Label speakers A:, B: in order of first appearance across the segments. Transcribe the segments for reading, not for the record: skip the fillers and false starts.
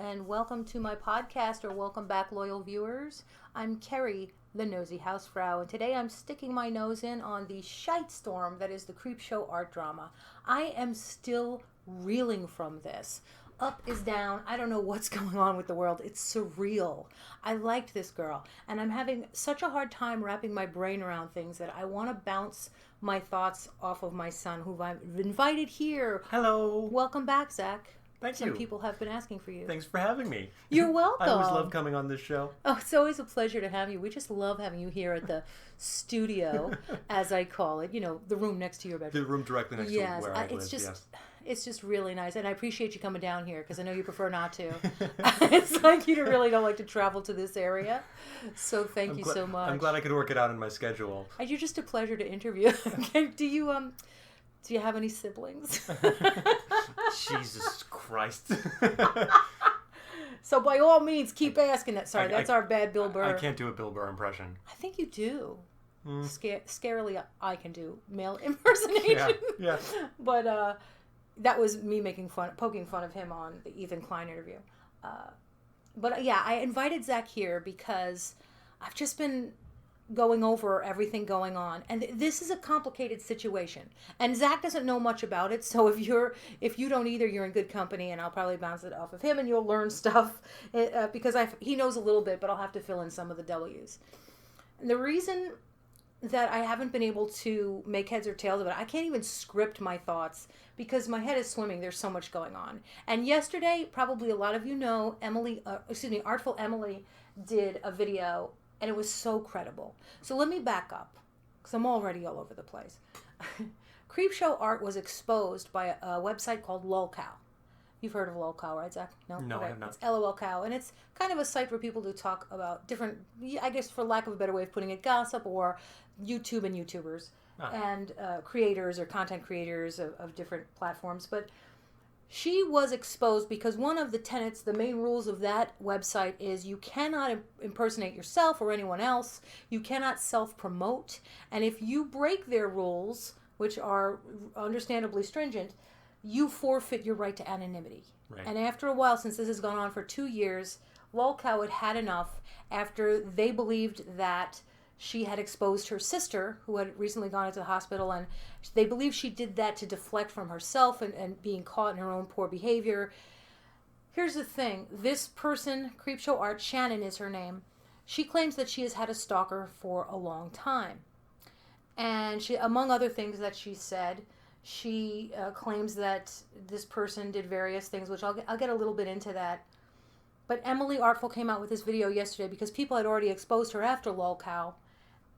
A: and welcome to my podcast, or welcome back, loyal viewers. I'm Kerry, the nosy housefrau, and today I'm sticking my nose in on the shite storm that is the Creepshow Art drama. I am still reeling from this. Up is down. I don't know what's going on with the world. It's surreal. I liked this girl, and I'm having such a hard time wrapping my brain around things that I want to bounce my thoughts off of my son, who I've invited here.
B: Hello.
A: Welcome back, Zach.
B: Thank you.
A: Some people have been asking for you.
B: Thanks for having me.
A: You're welcome.
B: I always love coming on this show.
A: Oh, it's always a pleasure to have you. We just love having you here at the studio, as I call it. You know, the room next to your bedroom.
B: The room directly next to where I live, yes.
A: It's just really nice, and I appreciate you coming down here because I know you prefer not to. It's like you really don't like to travel to this area, so thank you so much.
B: I'm glad I could work it out in my schedule.
A: You're just a pleasure to interview. Do you have any siblings?
B: Jesus Christ.
A: So by all means, keep asking that. Sorry, that's our bad Bill Burr.
B: I can't do a Bill Burr impression.
A: I think you do. Scarily, I can do male impersonation.
B: Yeah.
A: But that was me poking fun of him on the Ethan Klein interview. But yeah, I invited Zach here because I've just been going over everything going on, and this is a complicated situation, and Zach doesn't know much about it, so if you don't either, you're in good company, and I'll probably bounce it off of him and you'll learn stuff because he knows a little bit, but I'll have to fill in some of the W's. And the reason that I haven't been able to make heads or tails of it, I can't even script my thoughts because my head is swimming. There's so much going on. And yesterday, probably a lot of you know, Artful Emily did a video, and it was so credible. So let me back up, because I'm already all over the place. Creepshow Art was exposed by a website called LolCow. You've heard of LolCow, right, Zach?
B: No,
A: Okay.
B: I have not.
A: It's LOLCow, and it's kind of a site for people to talk about different, I guess for lack of a better way of putting it, gossip, or YouTube and YouTubers, and creators or content creators of different platforms. But she was exposed because one of the tenets, the main rules of that website is you cannot impersonate yourself or anyone else. You cannot self-promote. And if you break their rules, which are understandably stringent, you forfeit your right to anonymity.
B: Right.
A: And after a while, since this has gone on for 2 years, LolCow had enough after they believed that she had exposed her sister, who had recently gone into the hospital, and they believe she did that to deflect from herself and being caught in her own poor behavior. Here's the thing. This person, Creepshow Art, Shannon is her name, she claims that she has had a stalker for a long time. And she, among other things that she said, she claims that this person did various things, which I'll get a little bit into that. But Emily Artful came out with this video yesterday because people had already exposed her after LolCow,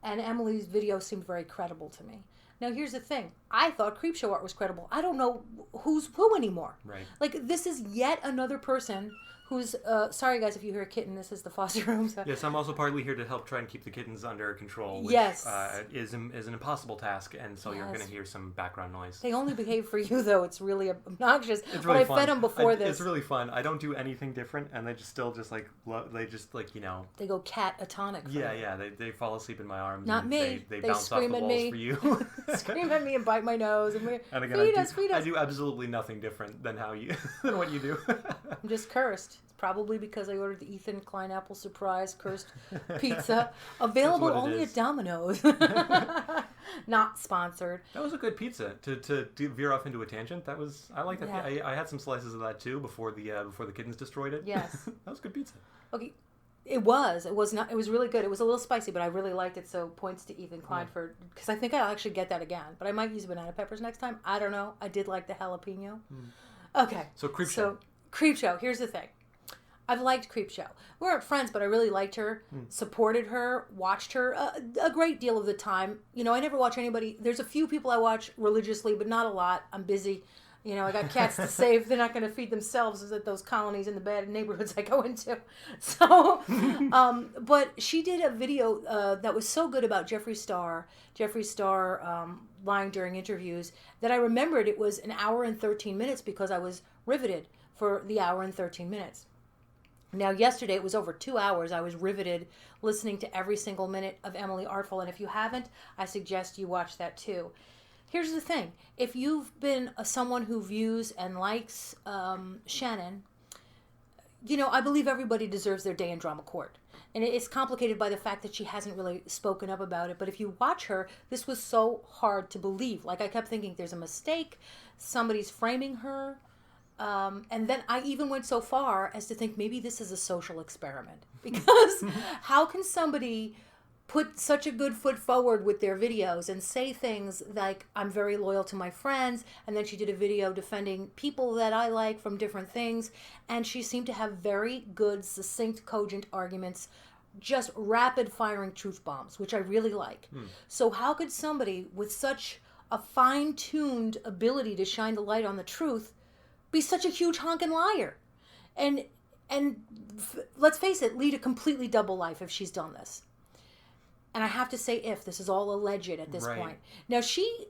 A: and Emily's video seemed very credible to me. Now, here's the thing. I thought Creepshow Art was credible. I don't know who's who anymore.
B: Right.
A: Like, this is yet another person who's... sorry, guys, if you hear a kitten. This is the foster room. So.
B: Yes, I'm also partly here to help try and keep the kittens under control, which
A: yes.
B: is an impossible task, and so you're going to hear some background noise.
A: They only behave for you, though. It's really obnoxious.
B: It's really fun.
A: I fed them before this.
B: It's really fun. I don't do anything different, and they just They
A: go cat-atonic.
B: Yeah, they fall asleep in my arms.
A: Not me.
B: They bounce off the walls for you.
A: Scream at me and bite my nose. And
B: again,
A: feed us.
B: I do absolutely nothing different than than what you do.
A: I'm just cursed. It's probably because I ordered the Ethan Klein apple surprise cursed pizza, available only at Domino's. Not sponsored.
B: That was a good pizza. To veer off into a tangent, I like that. Yeah. I had some slices of that too before the kittens destroyed it.
A: Yes,
B: that was good pizza.
A: Okay. It was really good. It was a little spicy, but I really liked it. So points to Ethan Klein because I think I'll actually get that again. But I might use banana peppers next time. I don't know. I did like the jalapeno. Okay.
B: So Creepshow.
A: Here's the thing. I've liked Creepshow. We weren't friends, but I really liked her, supported her, watched her a great deal of the time. You know, I never watch anybody. There's a few people I watch religiously, but not a lot. I'm busy. You know, I got cats to save. They're not going to feed themselves at those colonies in the bad neighborhoods I go into. So, but she did a video that was so good about Jeffree Star lying during interviews that I remembered it was an hour and 13 minutes because I was riveted for the hour and 13 minutes. Now, yesterday it was over 2 hours. I was riveted listening to every single minute of Emily Artful. And if you haven't, I suggest you watch that too. Here's the thing. If you've been someone who views and likes Shannon, I believe everybody deserves their day in drama court. And it's complicated by the fact that she hasn't really spoken up about it. But if you watch her, this was so hard to believe. Like, I kept thinking there's a mistake. Somebody's framing her. And then I even went so far as to think maybe this is a social experiment. Because how can somebody put such a good foot forward with their videos and say things like, I'm very loyal to my friends, and then she did a video defending people that I like from different things, and she seemed to have very good, succinct, cogent arguments, just rapid firing truth bombs, which I really like. So how could somebody with such a fine-tuned ability to shine the light on the truth be such a huge honking liar? And let's face it, lead a completely double life if she's done this. And I have to say this is all alleged at this point. Now,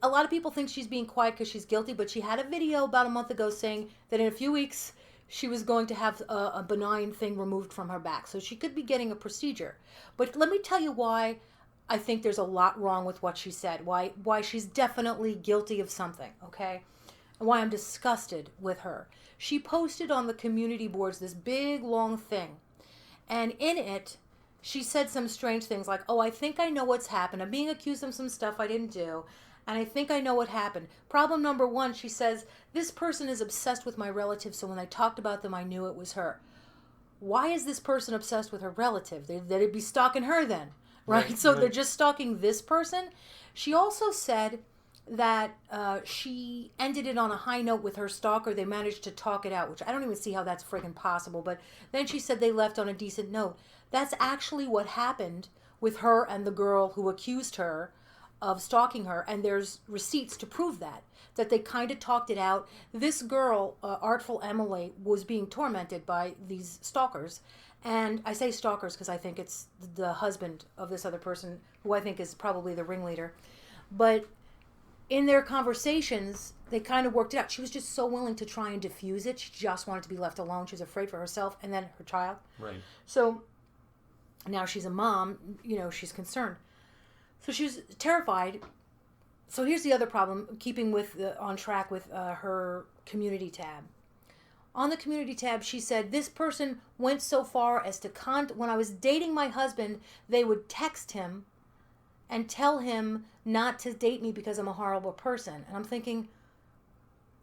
A: a lot of people think she's being quiet because she's guilty, but she had a video about a month ago saying that in a few weeks she was going to have a benign thing removed from her back. So she could be getting a procedure. But let me tell you why I think there's a lot wrong with what she said, why she's definitely guilty of something, okay? And why I'm disgusted with her. She posted on the community boards this big, long thing. And in it, she said some strange things like, I think I know what's happened. I'm being accused of some stuff I didn't do, and I think I know what happened. Problem number one, she says, this person is obsessed with my relative, so when I talked about them, I knew it was her. Why is this person obsessed with her relative? They'd be stalking her then, right? So they're just stalking this person? She also said that she ended it on a high note with her stalker. They managed to talk it out, which I don't even see how that's friggin' possible. But then she said they left on a decent note. That's actually what happened with her and the girl who accused her of stalking her. And there's receipts to prove that they kind of talked it out. This girl, Artful Emily, was being tormented by these stalkers. And I say stalkers because I think it's the husband of this other person, who I think is probably the ringleader. But in their conversations, they kind of worked it out. She was just so willing to try and diffuse it. She just wanted to be left alone. She was afraid for herself and then her child.
B: Right.
A: So now she's a mom, she's concerned. So she was terrified. So here's the other problem, keeping on track with her community tab. On the community tab, she said, this person went so far as to when I was dating my husband, they would text him and tell him not to date me because I'm a horrible person. And I'm thinking,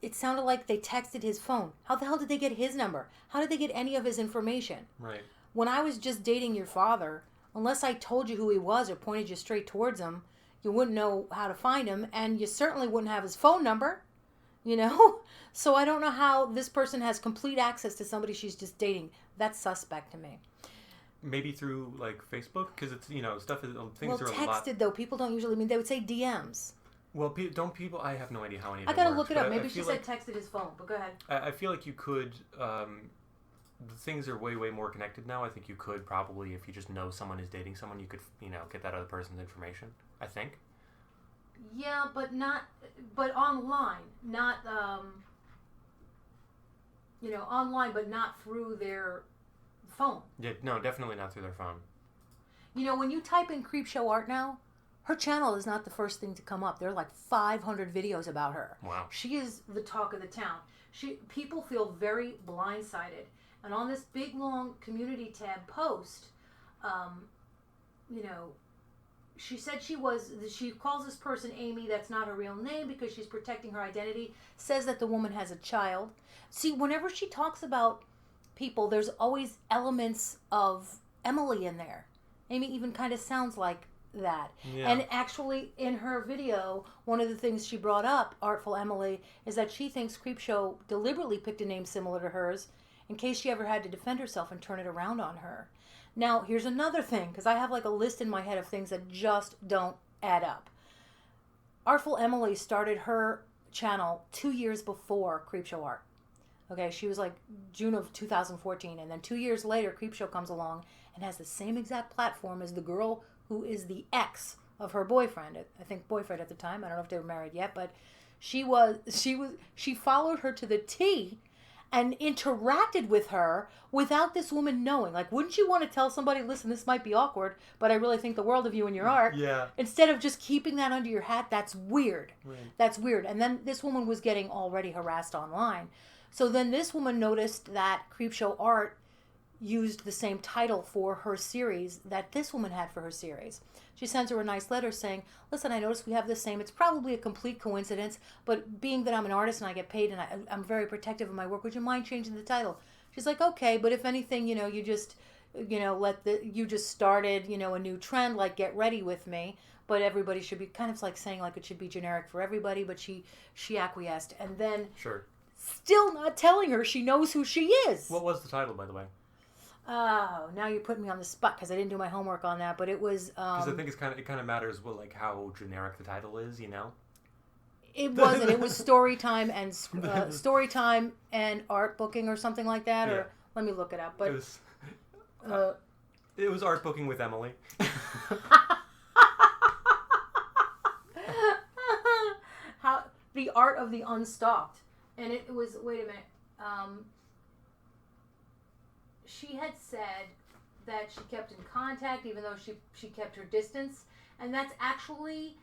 A: it sounded like they texted his phone. How the hell did they get his number? How did they get any of his information?
B: Right.
A: When I was just dating your father, unless I told you who he was or pointed you straight towards him, you wouldn't know how to find him, and you certainly wouldn't have his phone number, So I don't know how this person has complete access to somebody she's just dating. That's suspect to me.
B: Maybe through, like, Facebook? Because it's, stuff is, things
A: well,
B: are a lot...
A: texted, though. People don't usually, they would say DMs.
B: Well, don't people... I have no idea how any of
A: I
B: it
A: gotta
B: works,
A: look it up. Maybe
B: I
A: she said texted his phone, but go ahead.
B: I feel like you could... things are way, way more connected now. I think you could probably, if you just know someone is dating someone, you could, get that other person's information, I think.
A: Yeah, but online. Not, online, but not through their phone.
B: Yeah, no, definitely not through their phone.
A: When you type in Creepshow Art now, her channel is not the first thing to come up. There are like 500 videos about her.
B: Wow. She
A: is the talk of the town. People feel very blindsided. And on this big, long community tab post, she said she calls this person Amy. That's not her real name because she's protecting her identity. Says that the woman has a child. See, whenever she talks about people, there's always elements of Emily in there. Amy even kind of sounds like that. Yeah. And actually, in her video, one of the things she brought up, Artful Emily, is that she thinks Creepshow deliberately picked a name similar to hers in case she ever had to defend herself and turn it around on her. Now, here's another thing, because I have like a list in my head of things that just don't add up. Artful Emily started her channel 2 years before Creepshow Art. Okay, she was like June of 2014, and then 2 years later, Creepshow comes along and has the same exact platform as the girl who is the ex of her boyfriend. I think boyfriend at the time. I don't know if they were married yet, but she followed her to the T and interacted with her without this woman knowing. Like, wouldn't you want to tell somebody, listen, this might be awkward, but I really think the world of you and your art.
B: Yeah.
A: Instead of just keeping that under your hat, that's weird.
B: Right.
A: That's weird. And then this woman was getting already harassed online. So then this woman noticed that Creepshow Art used the same title for her series that this woman had for her series. She sends her a nice letter saying, listen, I noticed we have the same. It's probably a complete coincidence, but being that I'm an artist and I get paid and I'm very protective of my work, would you mind changing the title? She's like, okay, but if anything, you just, you just started, a new trend, like get ready with me. But everybody should be kind of like saying like it should be generic for everybody, but she acquiesced. And then
B: Sure.
A: Still not telling her she knows who she is.
B: What was the title, by the way?
A: Oh, now you're putting me on the spot because I didn't do my homework on that. But it was
B: because I think it kind of matters like how generic the title is,
A: It wasn't. It was story time and art booking or something like that. Yeah. Or let me look it up. But
B: it was art booking with Emily.
A: How the art of the unstopped, and it was. Wait a minute. She had said that she kept in contact even though she kept her distance, and that's actually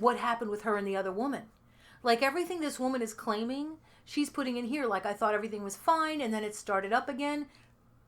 A: what happened with her and the other woman. Like everything this woman is claiming, she's putting in here like I thought everything was fine and then it started up again.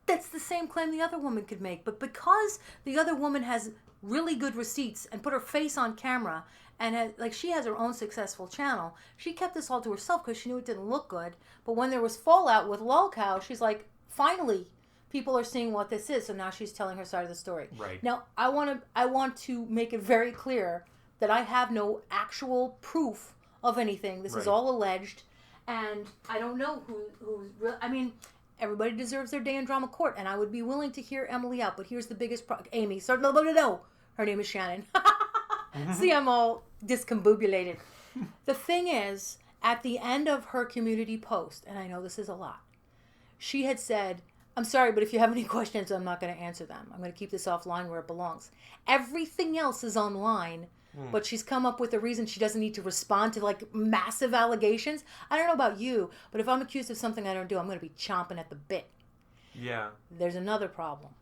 A: That's the same claim the other woman could make, but because the other woman has really good receipts and put her face on camera and she has her own successful channel, she kept this all to herself because she knew it didn't look good. But when there was fallout with Lolcow, she's like, finally, people are seeing what this is. So now she's telling her side of the story.
B: Right.
A: Now, I want to make it very clear that I have no actual proof of anything. This is all alleged, and I don't know who's real. I mean, everybody deserves their day in drama court, and I would be willing to hear Emily out. But here's the biggest Amy. So no. Her name is Shannon. See, I'm all discombobulated. The thing is, at the end of her community post, and I know this is a lot, she had said, I'm sorry, but if you have any questions, I'm not going to answer them. I'm going to keep this offline where it belongs. Everything else is online, but she's come up with a reason she doesn't need to respond to like massive allegations. I don't know about you, but if I'm accused of something I don't do, I'm going to be chomping at the bit.
B: Yeah.
A: There's another problem.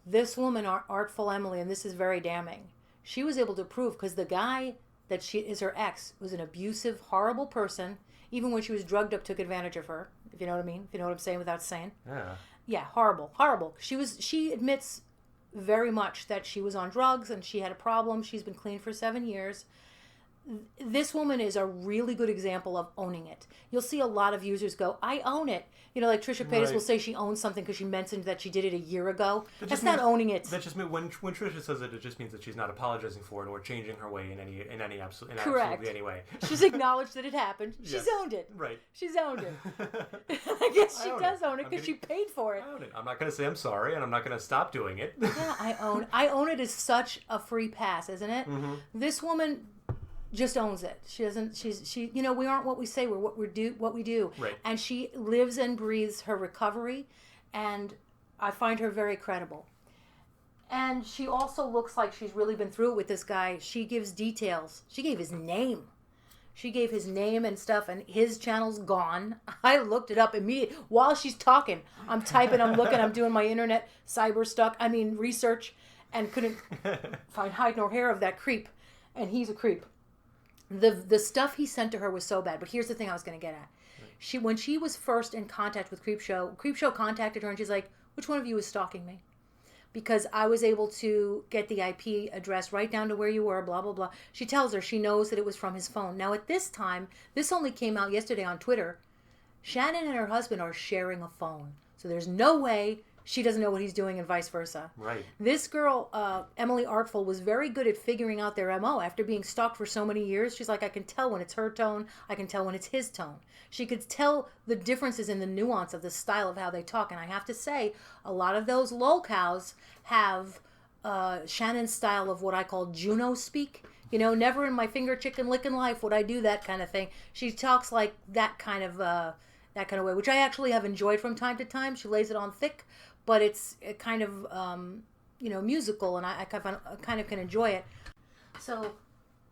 A: This woman, Artful Emily, and this is very damning, she was able to prove, because the guy that she is her ex was an abusive, horrible person. Even when she was drugged up, took advantage of her. If you know what I mean. If you know what I'm saying without saying.
B: Yeah.
A: Yeah, horrible. She admits very much that she was on drugs and she had a problem. She's been clean for 7 years. This woman is a really good example of owning it. You'll see a lot of users go, I own it. Like Trisha Paytas will say she owns something because she mentioned that she did it a year ago. That's not owning it.
B: That just means when Trisha says it, it just means that she's not apologizing for it or changing her way in any absolutely any way.
A: She's acknowledged that it happened. She's owned it.
B: Right.
A: She's owned it. I guess she does own it because she paid for it.
B: I own it. I'm not going to say I'm sorry, and I'm not going to stop doing it.
A: Yeah, I own it is such a free pass, isn't it? Mm-hmm. This woman just owns it. She doesn't. We aren't what we say. We're what we do.
B: Right.
A: And she lives and breathes her recovery, and I find her very credible. And she also looks like she's really been through it with this guy. She gives details. She gave his name. She gave his name and stuff, and his channel's gone. I looked it up immediately while she's talking. I'm typing. I'm looking. I'm doing my internet research, and couldn't find hide nor hair of that creep. And he's a creep. The stuff he sent to her was so bad. But here's the thing I was going to get at. When she was first in contact with Creepshow contacted her and she's like, which one of you is stalking me? Because I was able to get the IP address right down to where you were, blah, blah, blah. She tells her she knows that it was from his phone. Now at this time, this only came out yesterday on Twitter, Shannon and her husband are sharing a phone. So there's no way she doesn't know what he's doing and vice versa.
B: Right.
A: This girl, Emily Artful, was very good at figuring out their MO. After being stalked for so many years, she's like, I can tell when it's her tone. I can tell when it's his tone. She could tell the differences in the nuance of the style of how they talk. And I have to say, a lot of those Lolcows have Shannon's style of what I call Juno speak. Never in my finger chicken licking life would I do that kind of thing. She talks like that kind of way, which I actually have enjoyed from time to time. She lays it on thick, but it's kind of, musical, and I kind of can enjoy it. So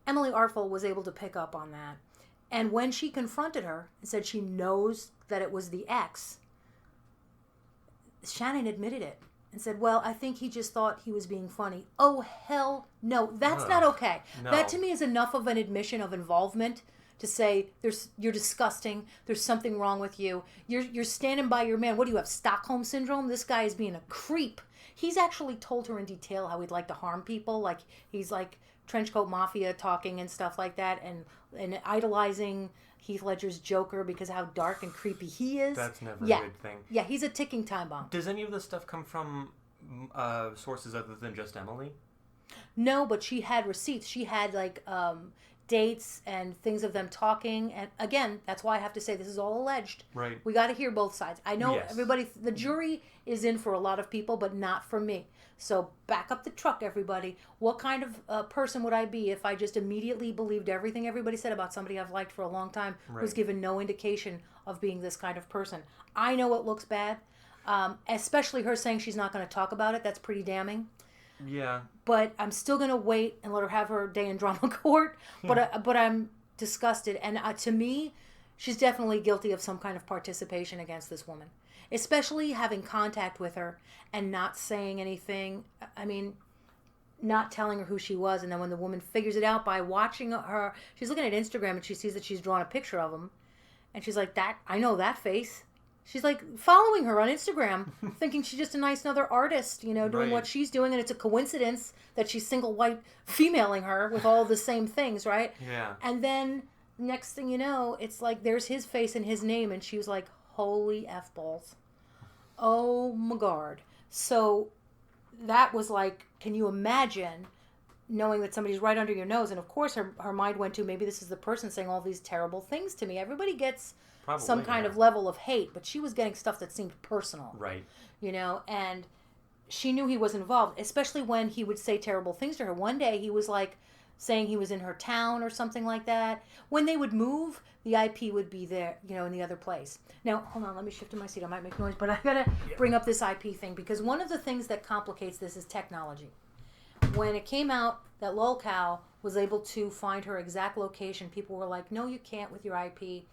A: Emily Artful was able to pick up on that. And when she confronted her and said she knows that it was the ex, Shannon admitted it and said, well, I think he just thought he was being funny. Oh, hell no. That's not okay.
B: No.
A: That to me is enough of an admission of involvement to say you're disgusting. There's something wrong with you. You're standing by your man. What do you have? Stockholm syndrome? This guy is being a creep. He's actually told her in detail how he'd like to harm people. Like he's like trenchcoat mafia talking and stuff like that, and idolizing Heath Ledger's Joker because of how dark and creepy he is.
B: That's never a good thing.
A: Yeah, he's a ticking time bomb.
B: Does any of this stuff come from sources other than just Emily?
A: No, but she had receipts. She had like dates and things of them talking. And again, that's why I have to say this is all alleged.
B: Right.
A: We got to hear both sides. I know
B: Yes.
A: everybody, the jury is in for a lot of people, but not for me. So back up the truck, everybody. What kind of person would I be if I just immediately believed everything everybody said about somebody I've liked for a long time,
B: Right.
A: who's given no indication of being this kind of person? I know it looks bad, especially her saying she's not going to talk about it. That's pretty damning.
B: Yeah.
A: But I'm still going to wait and let her have her day in drama court. But I'm disgusted. And to me, she's definitely guilty of some kind of participation against this woman. Especially having contact with her and not saying anything. I mean, not telling her who she was. And then when the woman figures it out by watching her, she's looking at Instagram and she sees that she's drawn a picture of him. And she's like, I know that face. She's like following her on Instagram, thinking she's just a nice another artist, doing
B: Right.
A: what she's doing. And it's a coincidence that she's single white femaling her with all the same things, right?
B: Yeah.
A: And then next thing you know, it's like there's his face and his name. And she was like, holy F balls. Oh my God. So that was like, can you imagine knowing that somebody's right under your nose? And of course her mind went to, maybe this is the person saying all these terrible things to me. Everybody gets
B: Probably,
A: some kind of level of hate, but she was getting stuff that seemed personal.
B: Right.
A: And she knew he was involved, especially when he would say terrible things to her. One day he was like saying he was in her town or something like that. When they would move, the IP would be there, in the other place. Now, hold on, let me shift to my seat. I might make noise, but I gotta bring up this IP thing because one of the things that complicates this is technology. When it came out that Lolcow was able to find her exact location, people were like, no, you can't with your IP.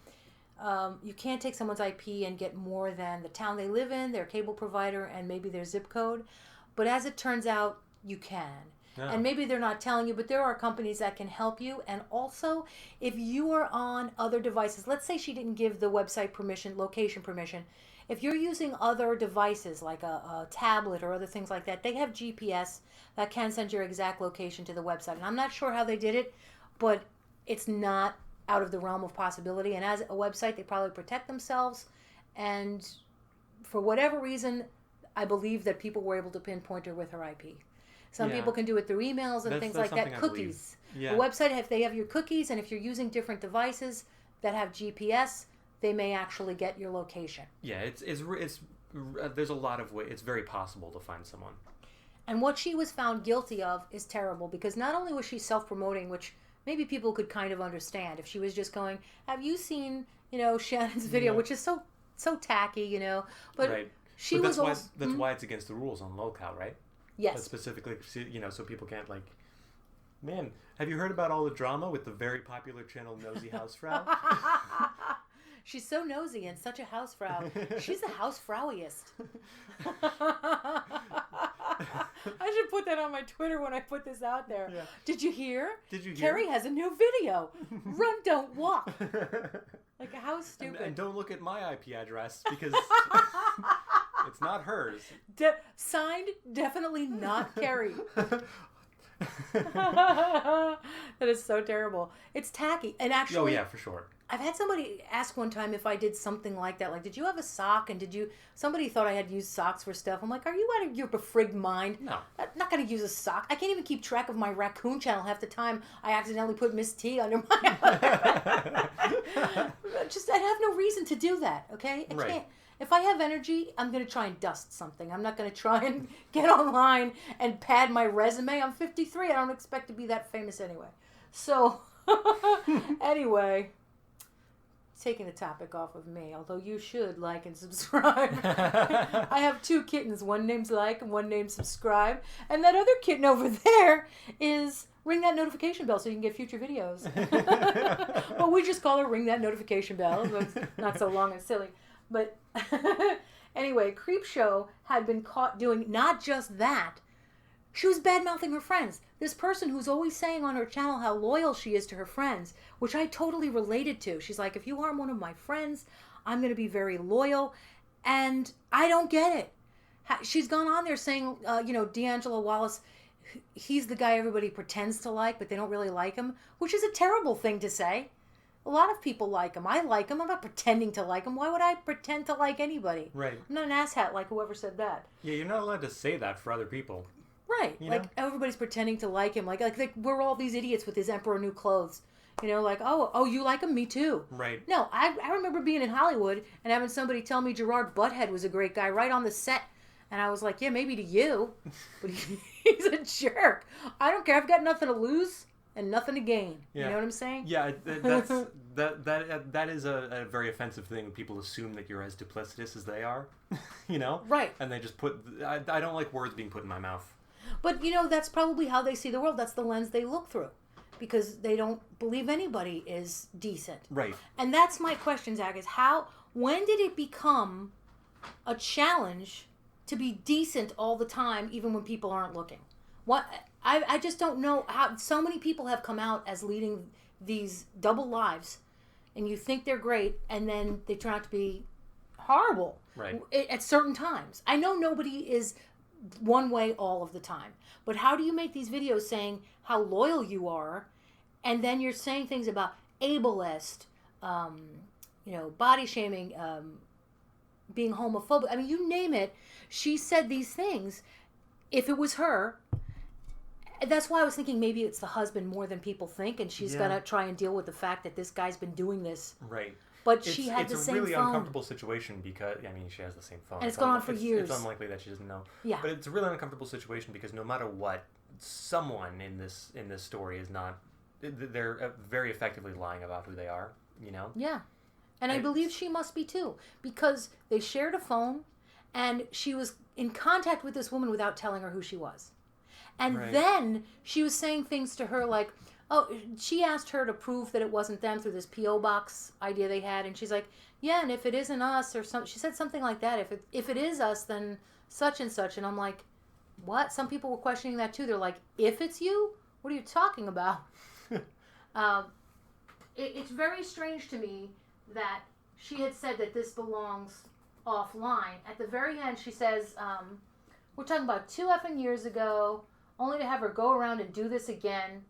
A: You can't take someone's IP and get more than the town they live in, their cable provider, and maybe their zip code. But as it turns out, you can. Yeah. And maybe they're not telling you, but there are companies that can help you. And also, if you are on other devices, let's say she didn't give the website permission, location permission. If you're using other devices like a tablet or other things like that, they have GPS that can send your exact location to the website. And I'm not sure how they did it, but it's not out of the realm of possibility. And as a website, they probably protect themselves. And for whatever reason, I believe that people were able to pinpoint her with her IP. Some people can do it through emails and things like that. Cookies. Yeah. The website, if they have your cookies, and if you're using different devices that have GPS, they may actually get your location.
B: Yeah, it's there's a lot of ways. It's very possible to find someone.
A: And what she was found guilty of is terrible because not only was she self-promoting, which maybe people could kind of understand if she was just going, have you seen, Shannon's video, which is so tacky, but
B: right.
A: She
B: but
A: was
B: that's why it's against the rules on Lolcow, right?
A: Yes.
B: But specifically, so people can't man, have you heard about all the drama with the very popular channel Nosy Hausfrau?
A: She's so nosy and such a hausfrau. She's the hausfrauiest. I should put that on my Twitter when I put this out there. Yeah. Did you hear? Carrie has a new video. Run, don't walk. Like, how stupid.
B: And don't look at my IP address because it's not hers.
A: Signed, definitely not Carrie. That is so terrible. It's tacky. And actually...
B: Oh, yeah, for sure.
A: I've had somebody ask one time if I did something like that. Like, did you have a sock? And somebody thought I had used socks for stuff. I'm like, are you out of your befrigged mind?
B: No.
A: I'm not going to use a sock. I can't even keep track of my raccoon channel half the time. I accidentally put Miss T under my... I have no reason to do that, okay? I can't. If I have energy, I'm going to try and dust something. I'm not going to try and get online and pad my resume. I'm 53. I don't expect to be that famous anyway. So, anyway... taking the topic off of me, although you should like and subscribe. I have 2 kittens, one name's like and one name's subscribe, and that other kitten over there is ring that notification bell so you can get future videos. Well, we just call her ring that notification bell, so it's not so long and silly. But anyway, Creepshow had been caught doing not just that, She was bad-mouthing her friends. This person who's always saying on her channel how loyal she is to her friends, which I totally related to. She's like, if you harm one of my friends, I'm going to be very loyal. And I don't get it. She's gone on there saying, D'Angelo Wallace, he's the guy everybody pretends to like, but they don't really like him, which is a terrible thing to say. A lot of people like him. I like him. I'm not pretending to like him. Why would I pretend to like anybody?
B: Right.
A: I'm not an asshat like whoever said that.
B: Yeah, you're not allowed to say that for other people.
A: Right. Everybody's pretending to like him. Like we're all these idiots with his Emperor New Clothes. Oh, you like him? Me too.
B: Right.
A: No, I remember being in Hollywood and having somebody tell me Gerard Butthead was a great guy right on the set. And I was like, yeah, maybe to you. But he's a jerk. I don't care. I've got nothing to lose and nothing to gain.
B: Yeah.
A: You know what I'm saying?
B: Yeah, that is a very offensive thing when people assume that you're as duplicitous as they are,
A: Right.
B: And they just I don't like words being put in my mouth.
A: But, that's probably how they see the world. That's the lens they look through. Because they don't believe anybody is decent.
B: Right.
A: And that's my question, Zach, is when did it become a challenge to be decent all the time, even when people aren't looking? I just don't know how so many people have come out as leading these double lives, and you think they're great, and then they turn out to be horrible.
B: Right.
A: At certain times. I know nobody is one way all of the time, but how do you make these videos saying how loyal you are, and then you're saying things about ableist, body shaming, being homophobic? I mean, you name it. She said these things. If it was her, that's why I was thinking maybe it's the husband more than people think, and she's gonna try and deal with the fact that this guy's been doing this.
B: Right.
A: But she had the same phone.
B: It's a really uncomfortable situation because, she has the same phone.
A: And it's gone on for years.
B: It's unlikely that she doesn't know.
A: Yeah.
B: But it's a really uncomfortable situation because no matter what, someone in this story is not, they're very effectively lying about who they are,
A: Yeah. And I believe she must be too, because they shared a phone, and she was in contact with this woman without telling her who she was. And then she was saying things to her like, she asked her to prove that it wasn't them through this P.O. box idea they had. And she's like, yeah, and if it isn't us or something, she said something like that. If it is us, then such and such. And I'm like, what? Some people were questioning that too. They're like, if it's you? What are you talking about? It's very strange to me that she had said that this belongs offline. At the very end, she says, we're talking about 2 effing years ago, only to have her go around and do this again.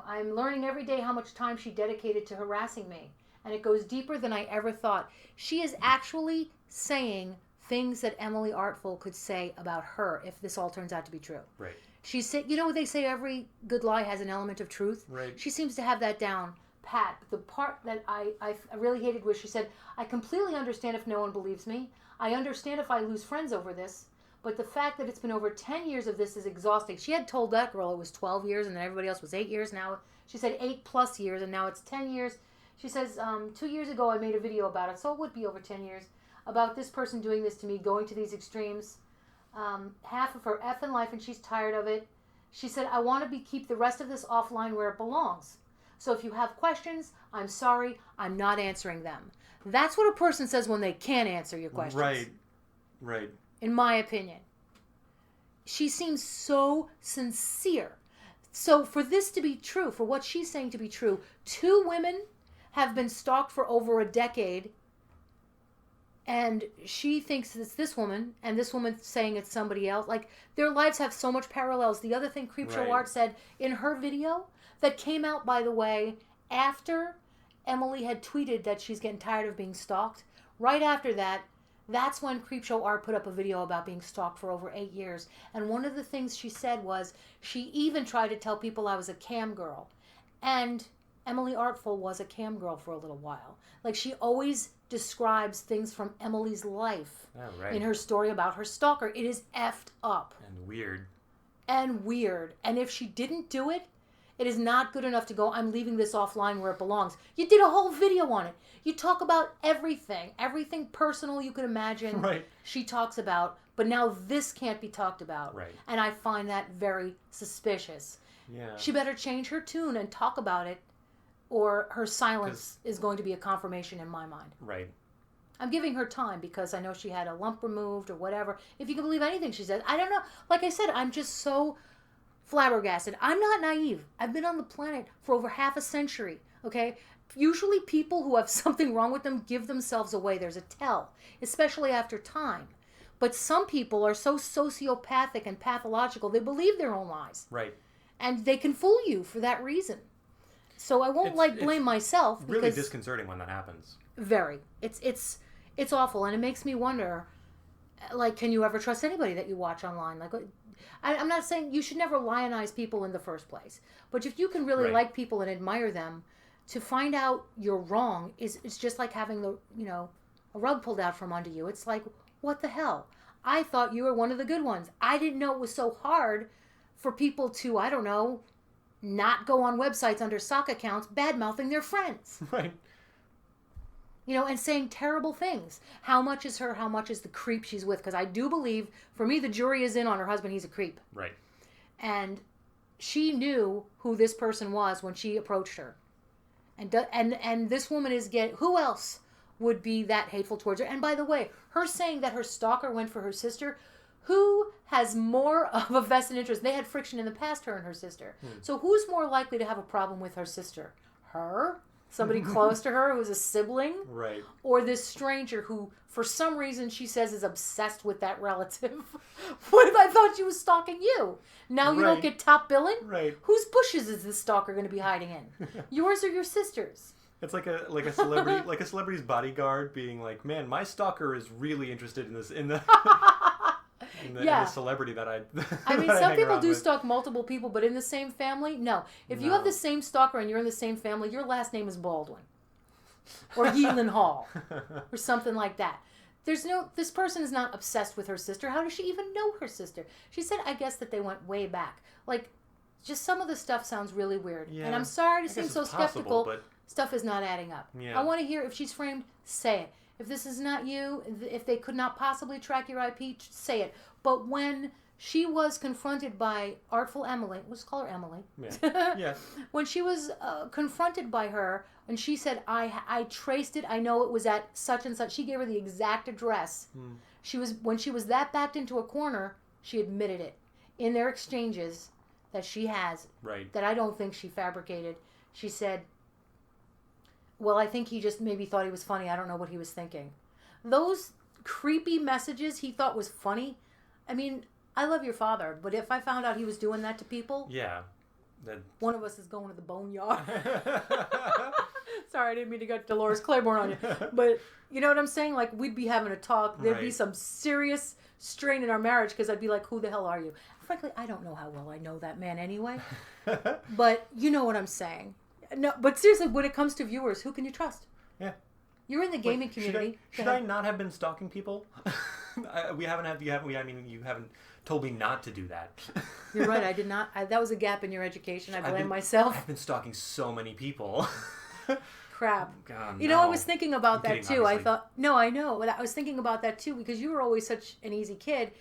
A: I'm learning every day how much time she dedicated to harassing me. And it goes deeper than I ever thought. She is actually saying things that Emily Artful could say about her if this all turns out to be true.
B: Right.
A: She said, what they say, every good lie has an element of truth?
B: Right.
A: She seems to have that down pat. The part that I really hated was she said, I completely understand if no one believes me. I understand if I lose friends over this. But the fact that it's been over 10 years of this is exhausting. She had told that girl it was 12 years and then everybody else was 8 years. Now she said 8+ years and now it's 10 years. She says, 2 years ago I made a video about it, so it would be over 10 years, about this person doing this to me, going to these extremes. Half of her effing life, and she's tired of it. She said, I want to keep the rest of this offline where it belongs. So if you have questions, I'm sorry, I'm not answering them. That's what a person says when they can't answer your questions.
B: Right.
A: In my opinion. She seems so sincere. So for this to be true, for what she's saying to be true, 2 women have been stalked for over a decade, and she thinks it's this woman, and this woman saying it's somebody else. Like, their lives have so much parallels. The other thing Creepshow Art said in her video, that came out, by the way, after Emily had tweeted that she's getting tired of being stalked, right after that, that's when Creepshow Art put up a video about being stalked for over 8 years. And one of the things she said was, she even tried to tell people I was a cam girl. And Emily Artful was a cam girl for a little while. Like, she always describes things from Emily's life in her story about her stalker. It is effed up.
B: And weird.
A: And if she didn't do it, it is not good enough to go, I'm leaving this offline where it belongs. You did a whole video on it. You talk about everything personal you could imagine.
B: Right.
A: She talks about, but now this can't be talked about.
B: Right.
A: And I find that very suspicious.
B: Yeah.
A: She better change her tune and talk about it, or her silence is going to be a confirmation in my mind.
B: Right.
A: I'm giving her time because I know she had a lump removed or whatever. If you can believe anything she said. I don't know. Like I said, I'm just so flabbergasted. I'm not naive. I've been on the planet for over half a century, okay? Usually people who have something wrong with them give themselves away. There's a tell, especially after time. But some people are so sociopathic and pathological, they believe their own lies.
B: Right.
A: And they can fool you for that reason. So I won't blame myself.
B: It's really disconcerting when that happens.
A: Very. It's awful, and it makes me wonder, like, can you ever trust anybody that you watch online? Like, I'm not saying you should never lionize people in the first place, but if you can really like people and admire them, to find out you're wrong is just like having a rug pulled out from under you. It's like, what the hell? I thought you were one of the good ones. I didn't know it was so hard for people to, I don't know, not go on websites under sock accounts bad-mouthing their friends.
B: Right.
A: And saying terrible things. How much is her? How much is the creep she's with? Because I do believe, for me, the jury is in on her husband. He's a creep.
B: Right.
A: And she knew who this person was when she approached her. And this woman is who else would be that hateful towards her? And by the way, her saying that her stalker went for her sister, who has more of a vested interest? They had friction in the past, her and her sister. So who's more likely to have a problem with her sister? Her? Somebody close to her who's a sibling?
B: Right.
A: Or this stranger who, for some reason, she says is obsessed with that relative? What if I thought she was stalking you? Now you don't get top billing?
B: Right.
A: Whose bushes is this stalker going to be hiding in? Yours or your sister's?
B: It's like a celebrity, like a celebrity's bodyguard being like, man, my stalker is really interested in this, in the celebrity that I.
A: I mean, some people do stalk multiple people, but in the same family, no. If you have the same stalker and you're in the same family, your last name is Baldwin, or Yeelan Hall, or something like that. This person is not obsessed with her sister. How does she even know her sister? She said, I guess that they went way back. Like, just some of the stuff sounds really weird. Yeah, and I'm sorry to seem so skeptical. But stuff is not adding up. Yeah. I want to hear if she's framed, say it. If this is not you, if they could not possibly track your IP, say it. But when she was confronted by Artful Emily, let's call her Emily.
B: Yeah. Yeah.
A: When she was confronted by her, and she said, I traced it, I know it was at such and such. She gave her the exact address. When she was that backed into a corner, she admitted it in their exchanges that she has.
B: Right.
A: That I don't think she fabricated. She said, well, I think he just maybe thought he was funny. I don't know what he was thinking. Those creepy messages he thought was funny. I mean, I love your father, but if I found out he was doing that to people...
B: Yeah.
A: One of us is going to the boneyard. Sorry, I didn't mean to get Dolores Claiborne on you. But you know what I'm saying? Like, we'd be having a talk. There'd be some serious strain in our marriage because I'd be like, who the hell are you? Frankly, I don't know how well I know that man anyway. But you know what I'm saying. No, but seriously, when it comes to viewers, who can you trust?
B: Yeah.
A: You're in the gaming community.
B: Should I not have been stalking people? You haven't told me not to do that.
A: You're right. I did not. That was a gap in your education. I blame myself.
B: I've been stalking so many people.
A: Crap.
B: God,
A: you know, I was thinking about that too. I thought, no, I know. But I was thinking about that too because you were always such an easy kid.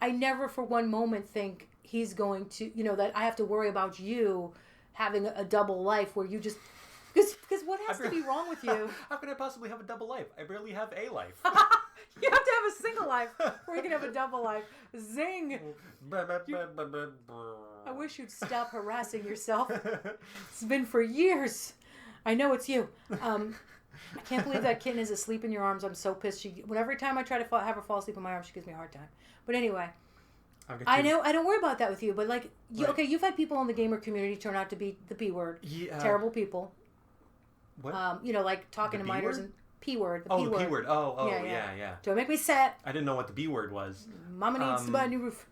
A: I never for one moment think he's going to, that I have to worry about you having a double life where you just... Because what has to be wrong with you?
B: How can I possibly have a double life? I barely have a life.
A: You have to have a single life or you can have a double life. Zing! I wish you'd stop harassing yourself. It's been for years. I know it's you. I can't believe that kitten is asleep in your arms. I'm so pissed. Every time I try to have her fall asleep in my arms, she gives me a hard time. But anyway... I know. I don't worry about that with you, but like, you've had people in the gamer community turn out to be the P word. Yeah. Terrible people.
B: What?
A: Like talking to minors and P word.
B: The P word. Oh, yeah.
A: Don't make me sad.
B: I didn't know what the B word was.
A: Mama needs to buy a new roof.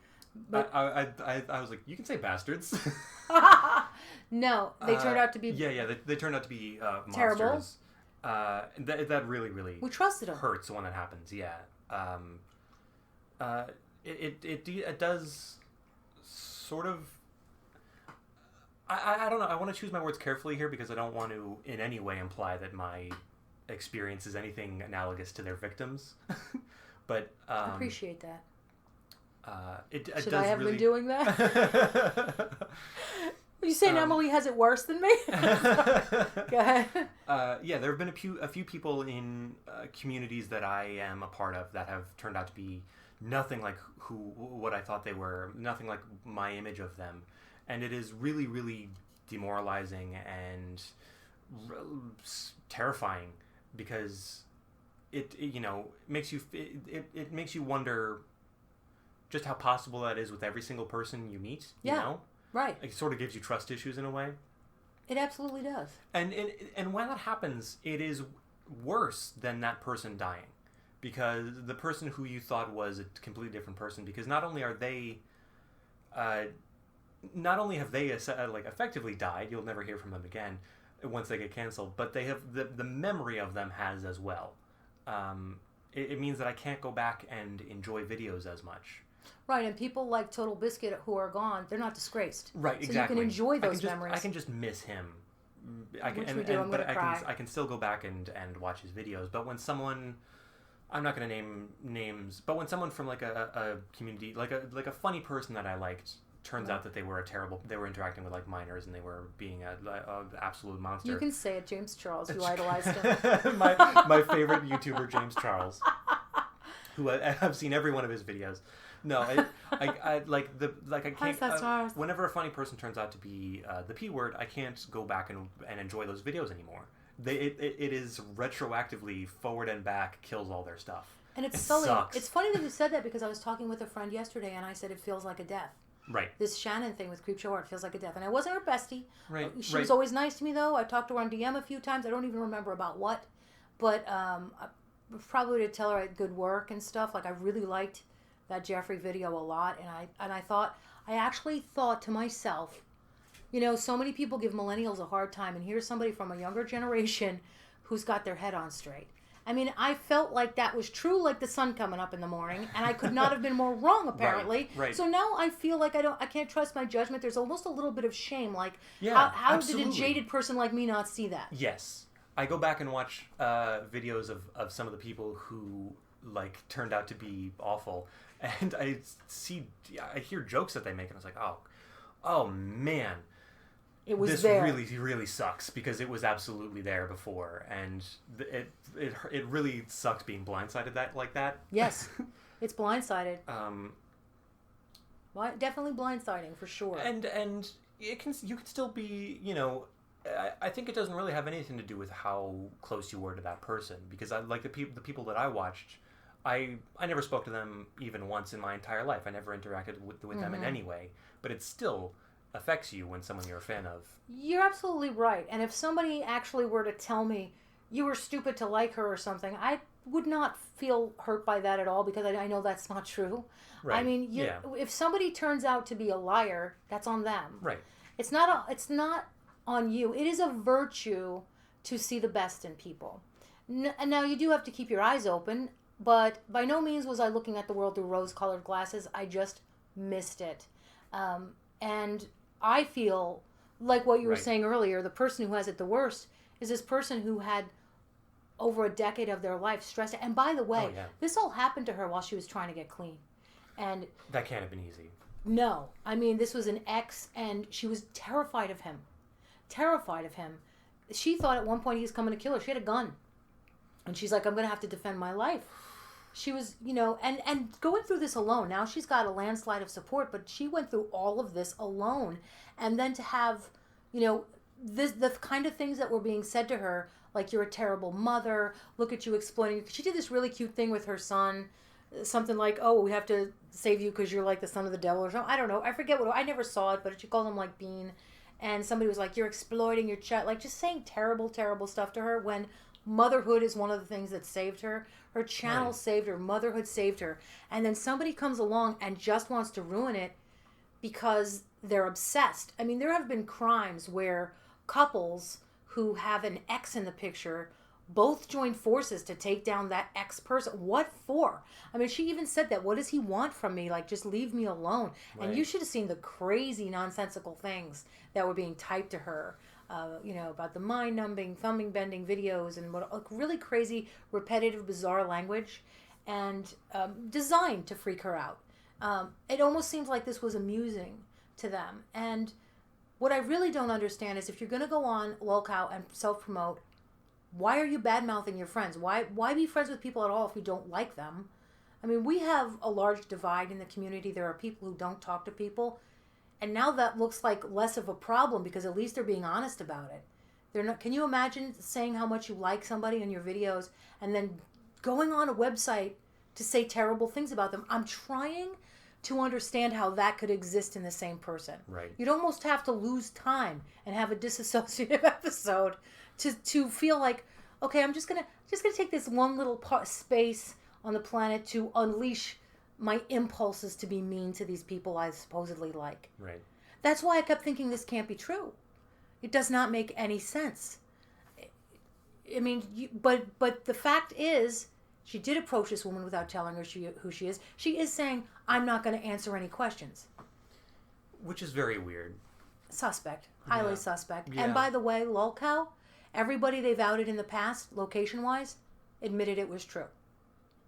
B: But I was like, you can say bastards.
A: No, they turned out to be.
B: Yeah. They turned out to be
A: terrible.
B: Monsters. That really
A: we trusted them.
B: Hurts when that happens. Yeah. It does sort of... I don't know. I want to choose my words carefully here because I don't want to in any way imply that my experience is anything analogous to their victims. But... I
A: appreciate that.
B: It
A: Should
B: does
A: I have
B: really...
A: been doing that? You saying Emily has it worse than me? Go ahead.
B: Yeah, there have been a few people in communities that I am a part of that have turned out to be nothing like what I thought they were, nothing like my image of them, and it is really, really demoralizing and terrifying because it makes you wonder just how possible that is with every single person you meet. You know?
A: Right.
B: It sort of gives you trust issues in a way.
A: It absolutely does.
B: And when that happens, it is worse than that person dying, because the person who you thought was a completely different person, because not only have they effectively died, you'll never hear from them again once they get canceled, but they have the memory of them has as well. It means that I can't go back and enjoy videos as much.
A: Right, and people like Total Biscuit who are gone, they're not disgraced.
B: Right, exactly.
A: So you can enjoy those memories.
B: I can just miss him.
A: I
B: can still go back and watch his videos. But when someone, I'm not going to name names, but when someone from like a community, like a funny person that I liked, turns out that they were interacting with like minors and they were being a absolute monster.
A: You can say it, James Charles, you idolized him.
B: my favorite YouTuber, James Charles, who I've seen every one of his videos. No, I can't. Whenever a funny person turns out to be the P word, I can't go back and enjoy those videos anymore. It is retroactively forward and back kills all their stuff.
A: And it
B: sucks.
A: It's funny that you said that, because I was talking with a friend yesterday and I said it feels like a death.
B: Right.
A: This Shannon thing with Creepshow Art feels like a death. And I wasn't her bestie.
B: Right.
A: She was always nice to me, though. I talked to her on DM a few times. I don't even remember about what. But probably to tell her I had good work and stuff. Like, I really liked that Jeffrey video a lot. And I actually thought to myself, so many people give millennials a hard time. And here's somebody from a younger generation who's got their head on straight. I mean, I felt like that was true, like the sun coming up in the morning, and I could not have been more wrong, apparently.
B: Right.
A: So now I feel like I can't trust my judgment. There's almost a little bit of shame, like,
B: yeah,
A: how did a jaded person like me not see that?
B: Yes. I go back and watch videos of some of the people who, like, turned out to be awful, and I hear jokes that they make, and I was like, oh man.
A: It was
B: this
A: there.
B: Really, really sucks, because it was absolutely there before, and it really sucks being blindsided like that.
A: Yes, it's blindsided. Definitely blindsiding for sure.
B: And you can still be, I think it doesn't really have anything to do with how close you were to that person, because I like the people that I watched. I never spoke to them even once in my entire life. I never interacted with them in any way, but it's still affects you when someone you're a fan of.
A: You're absolutely right. And if somebody actually were to tell me you were stupid to like her or something, I would not feel hurt by that at all, because I know that's not true.
B: Right.
A: I mean, if somebody turns out to be a liar, that's on them.
B: Right.
A: It's not on you. It is a virtue to see the best in people. And now you do have to keep your eyes open, but by no means was I looking at the world through rose-colored glasses. I just missed it. And I feel like what you were saying earlier, the person who has it the worst is this person who had over a decade of their life stressed. And by the way, this all happened to her while she was trying to get clean. And
B: that can't have been easy.
A: No. I mean, this was an ex, and she was terrified of him. Terrified of him. She thought at one point he was coming to kill her. She had a gun. And she's like, I'm going to have to defend my life. She was, and going through this alone. Now she's got a landslide of support, but she went through all of this alone. And then to have, the kind of things that were being said to her, like, you're a terrible mother, look at you exploiting. She did this really cute thing with her son, something like, oh, we have to save you because you're like the son of the devil or something. I don't know. I forget I never saw it, but she called him like Bean. And somebody was like, you're exploiting your child, like just saying terrible, terrible stuff to her, when motherhood is one of the things that saved her. Her channel saved her. Motherhood saved her. And then somebody comes along and just wants to ruin it because they're obsessed. I mean, there have been crimes where couples who have an ex in the picture both join forces to take down that ex person. What for? I mean, she even said that. What does he want from me? Like, just leave me alone. Right. And you should have seen the crazy, nonsensical things that were being typed to her. About the mind-numbing, thumbing-bending videos and what, like, really crazy, repetitive, bizarre language, and designed to freak her out. It almost seems like this was amusing to them. And What I really don't understand is if you're going to go on Lolcow and self-promote, why are you bad-mouthing your friends? Why be friends with people at all if you don't like them? I mean, we have a large divide in the community. There are people who don't talk to people. And now that looks like less of a problem because at least they're being honest about it. They're not. Can you imagine saying how much you like somebody in your videos and then going on a website to say terrible things about them? I'm trying to understand how that could exist in the same person.
B: Right.
A: You'd almost have to lose time and have a disassociative episode to feel like, okay, I'm just gonna take this one little space on the planet to unleash my impulses to be mean to these people I supposedly like.
B: Right.
A: That's why I kept thinking this can't be true. It does not make any sense. I mean, but the fact is, she did approach this woman without telling her who she is. She is saying, I'm not going to answer any questions.
B: Which is very weird.
A: Suspect. Highly suspect.
B: Yeah.
A: And by the way, Lolcow, everybody they've outed in the past, location-wise, admitted it was true.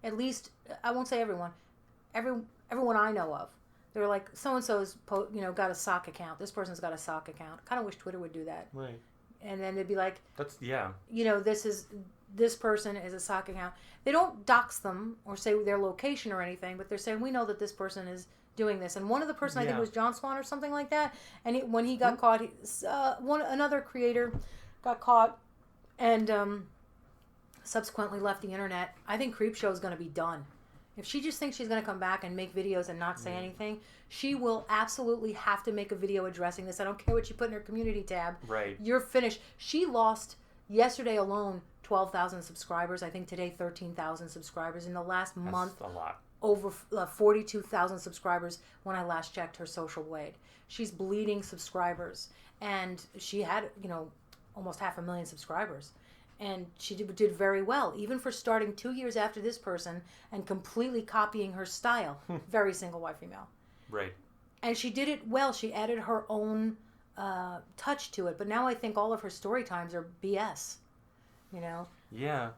A: At least, I won't say everyone. Everyone I know of. They were like, so-and-so's got a sock account. This person's got a sock account. Kind of wish Twitter would do that.
B: Right.
A: And then they'd be like,
B: Yeah.
A: This person is a sock account. They don't dox them or say their location or anything, but they're saying, we know that this person is doing this. And one of the person, I think it was John Swan or something like that, and when he got caught, another creator got caught and subsequently left the internet. I think Creepshow is going to be done. If she just thinks she's going to come back and make videos and not say anything, she will absolutely have to make a video addressing this. I don't care what you put in her community tab.
B: Right.
A: You're finished. She lost, yesterday alone, 12,000 subscribers. I think today 13,000 subscribers. In the last month,
B: a lot.
A: Over 42,000 subscribers when I last checked her social blade. She's bleeding subscribers. And she had, almost 500,000 subscribers. And she did very well, even for starting 2 years after this person and completely copying her style. Very single white female.
B: Right.
A: And she did it well. She added her own touch to it. But now I think all of her story times are BS.
B: Yeah.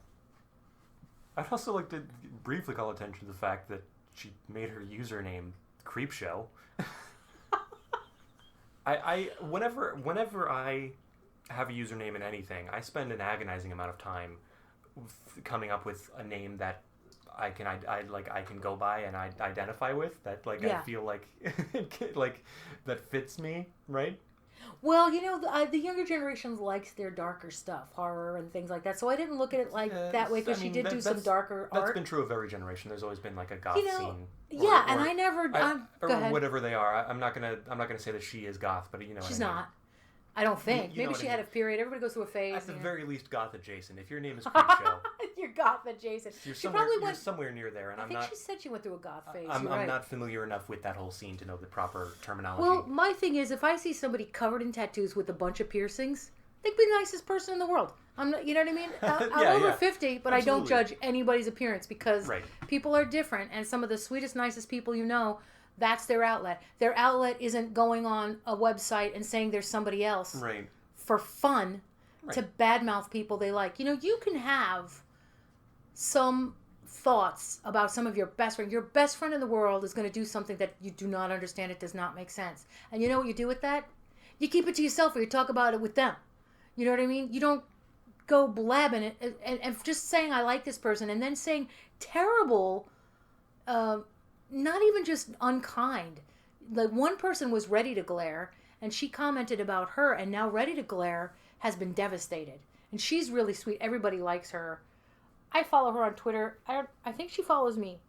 B: I'd also like to briefly call attention to the fact that she made her username Creepshow. Whenever I have a username in anything, I spend an agonizing amount of time coming up with a name that I can go by and I identify with, that I feel like that fits me, right?
A: Well, the younger generation likes their darker stuff, horror and things like that. So I didn't look at it that way because she did do some darker art.
B: That's been true of every generation. There's always been like a goth scene.
A: And I never. Go ahead.
B: Whatever they are. I'm not gonna say that she is goth, but
A: she's not. I don't think. Maybe she had a period. Everybody goes through a phase.
B: At the very least, goth adjacent. If your name is Creepshow,
A: you're goth adjacent.
B: You're somewhere near there, and
A: I think she said she went through a goth phase.
B: I'm not familiar enough with that whole scene to know the proper terminology.
A: Well, my thing is, if I see somebody covered in tattoos with a bunch of piercings, they'd be the nicest person in the world. I'm not, you know what I mean? I'm over 50, but absolutely. I don't judge anybody's appearance because people are different, and some of the sweetest, nicest people that's their outlet. Their outlet isn't going on a website and saying there's somebody else.
B: Right.
A: For fun to badmouth people they like. You can have some thoughts about some of your best friends. Your best friend in the world is going to do something that you do not understand. It does not make sense. And you know what you do with that? You keep it to yourself or you talk about it with them. You know what I mean? You don't go blabbing it and just saying I like this person and then saying terrible, not even just unkind. Like one person was ready to glare and she commented about her, and now Ready to Glare has been devastated. And she's really sweet. Everybody likes her. I follow her on Twitter. I think she follows me.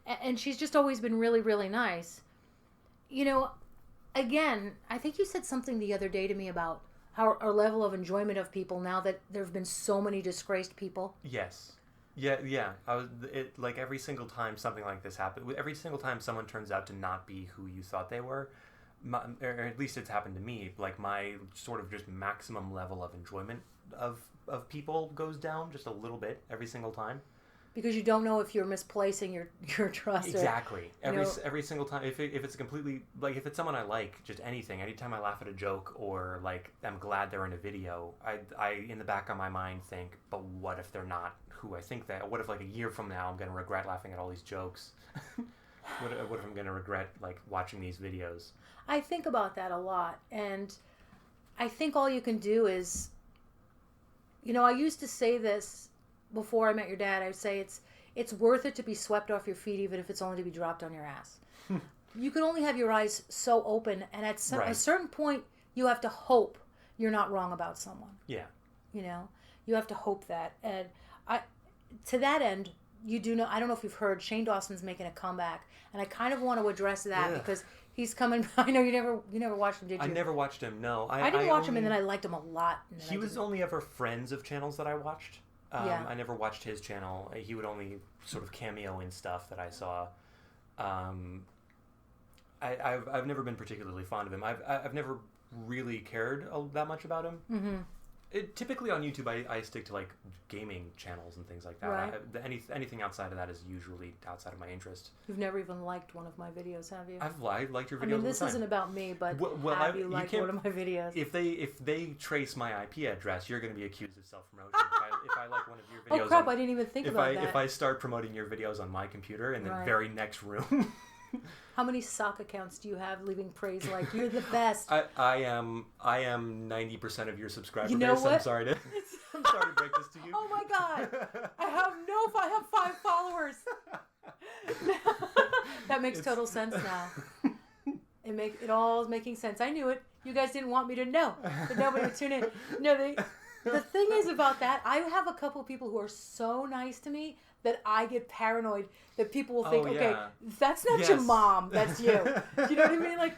A: And she's just always been really, really nice. Again, I think you said something the other day to me about how our level of enjoyment of people now that there have been so many disgraced people.
B: Yes. Yeah. Every single time something like this happens, every single time someone turns out to not be who you thought they were, or at least it's happened to me, like my sort of just maximum level of enjoyment of people goes down just a little bit every single time.
A: Because you don't know if you're misplacing your trust.
B: Exactly. Every single time, if it's completely, like if it's someone I like, just anytime I laugh at a joke or like I'm glad they're in a video, I in the back of my mind think, but what if they're not who I think that? What if like a year from now I'm going to regret laughing at all these jokes? What if I'm going to regret like watching these videos?
A: I think about that a lot, and I think all you can do is, I used to say this before I met your dad. I would say it's worth it to be swept off your feet, even if it's only to be dropped on your ass. You can only have your eyes so open, and at a certain point, you have to hope you're not wrong about someone.
B: Yeah.
A: You have to hope that. And to that end, you do know, I don't know if you've heard, Shane Dawson's making a comeback, and I kind of want to address that because he's coming. I know you never watched him, did you?
B: I never watched him. No,
A: I didn't watch him, and then I liked him a lot.
B: He was only ever friends of channels that I watched. I never watched his channel. He would only sort of cameo in stuff that I saw. I've never been particularly fond of him. I've never really cared that much about him. Mm-hmm. Typically on YouTube, I stick to like gaming channels and things like that.
A: Right.
B: Anything outside of that is usually outside of my interest.
A: You've never even liked one of my videos, have you?
B: I've liked your videos.
A: I mean, this isn't about me, but have you liked one of my videos?
B: If they trace my IP address, you're going to be accused of self-promotion. if I like one of your videos,
A: oh crap! I didn't even think about that.
B: If I start promoting your videos on my computer in the very next room.
A: How many sock accounts do you have leaving praise like you're the best?
B: I am 90% of your subscriber
A: you know
B: base.
A: What?
B: I'm sorry to break this to you.
A: Oh my god! I have 5 followers. That makes total sense now. It all is making sense. I knew it. You guys didn't want me to know, but nobody would tune in. No, the thing is about that, I have a couple of people who are so nice to me that I get paranoid that people will think, okay, that's not your mom, that's you. Do you know what I mean? Like,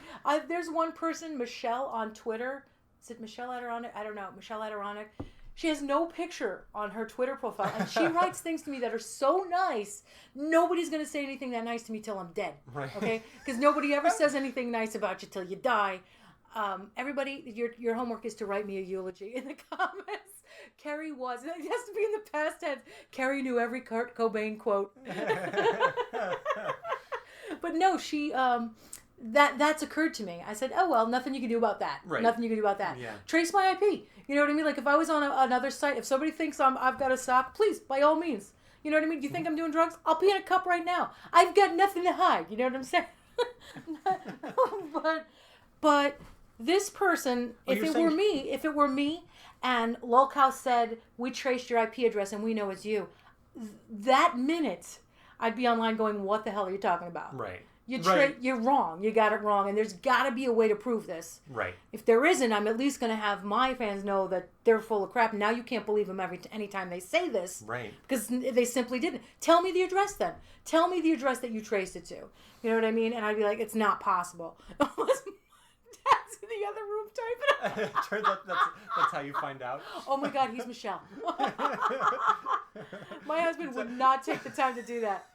A: there's one person, Michelle on Twitter. Is it Michelle Adironic? I don't know. Michelle Adironic. She has no picture on her Twitter profile, and she writes things to me that are so nice. Nobody's going to say anything that nice to me till I'm dead. Right. Okay? Because nobody ever says anything nice about you till you die. Everybody, your homework is to write me a eulogy in the comments. Carrie was. It has to be in the past tense. Carrie knew every Kurt Cobain quote. But no, she. That's occurred to me. I said, oh well, nothing you can do about that.
B: Right.
A: Nothing you can do about that.
B: Yeah.
A: Trace my IP. You know what I mean? Like if I was on another site, if somebody thinks I've got a sock, please, by all means. You know what I mean? Do you think I'm doing drugs? I'll pee in a cup right now. I've got nothing to hide. You know what I'm saying? but this person, if it were me, and Lolcow said, we traced your IP address and we know it's you, that minute, I'd be online going, what the hell are you talking about?
B: Right.
A: You're wrong. You got it wrong. And there's got to be a way to prove this.
B: Right.
A: If there isn't, I'm at least going to have my fans know that they're full of crap. Now you can't believe them anytime they say this.
B: Right.
A: Because they simply didn't. Tell me the address then. Tell me the address that you traced it to. You know what I mean? And I'd be like, it's not possible. Dad's in the other room typing.
B: Turns out that's how you find out.
A: Oh my God, he's Michelle. My husband would not take the time to do that.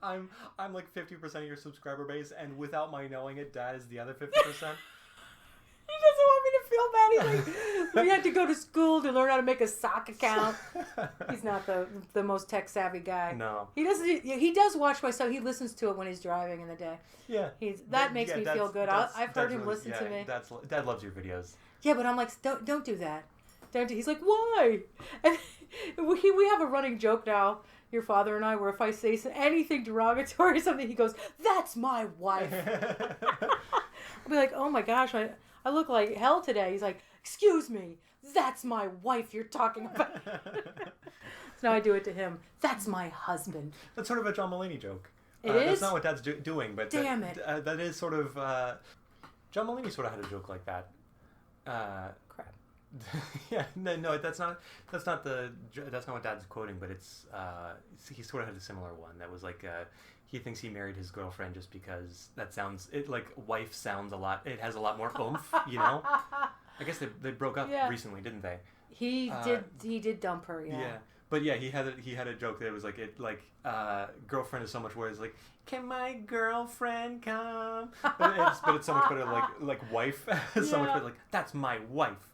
B: I'm like 50% of your subscriber base, and without my knowing it, Dad is the other 50%.
A: He doesn't want me to feel bad. He's like, we had to go to school to learn how to make a sock account. He's not the most tech savvy guy.
B: No.
A: He does watch my stuff. He listens to it when he's driving in the day.
B: Yeah.
A: That makes me feel good. I've heard him listen to me.
B: Dad loves your videos.
A: Yeah, but I'm like, don't do that. He's like, why? And we have a running joke now, your father and I, where if I say anything derogatory or something, he goes, that's my wife. I'll be like, oh my gosh, I look like hell today. He's like, excuse me, that's my wife you're talking about. So now I do it to him. That's my husband.
B: That's sort of a John Mulaney joke.
A: It is?
B: That's not what Dad's doing, but
A: damn it.
B: That is sort of... John Mulaney sort of had a joke like that.
A: Crap.
B: Yeah, no, that's not what Dad's quoting, but it's he sort of had a similar one that was like he thinks he married his girlfriend just because wife sounds a lot. It has a lot more oomph, you know. I guess they broke up recently, didn't they?
A: He did dump her, yeah.
B: Yeah, but yeah, he had a joke that was girlfriend is so much worse. Like, can my girlfriend come? But it's so much better like wife. So much better like that's my wife.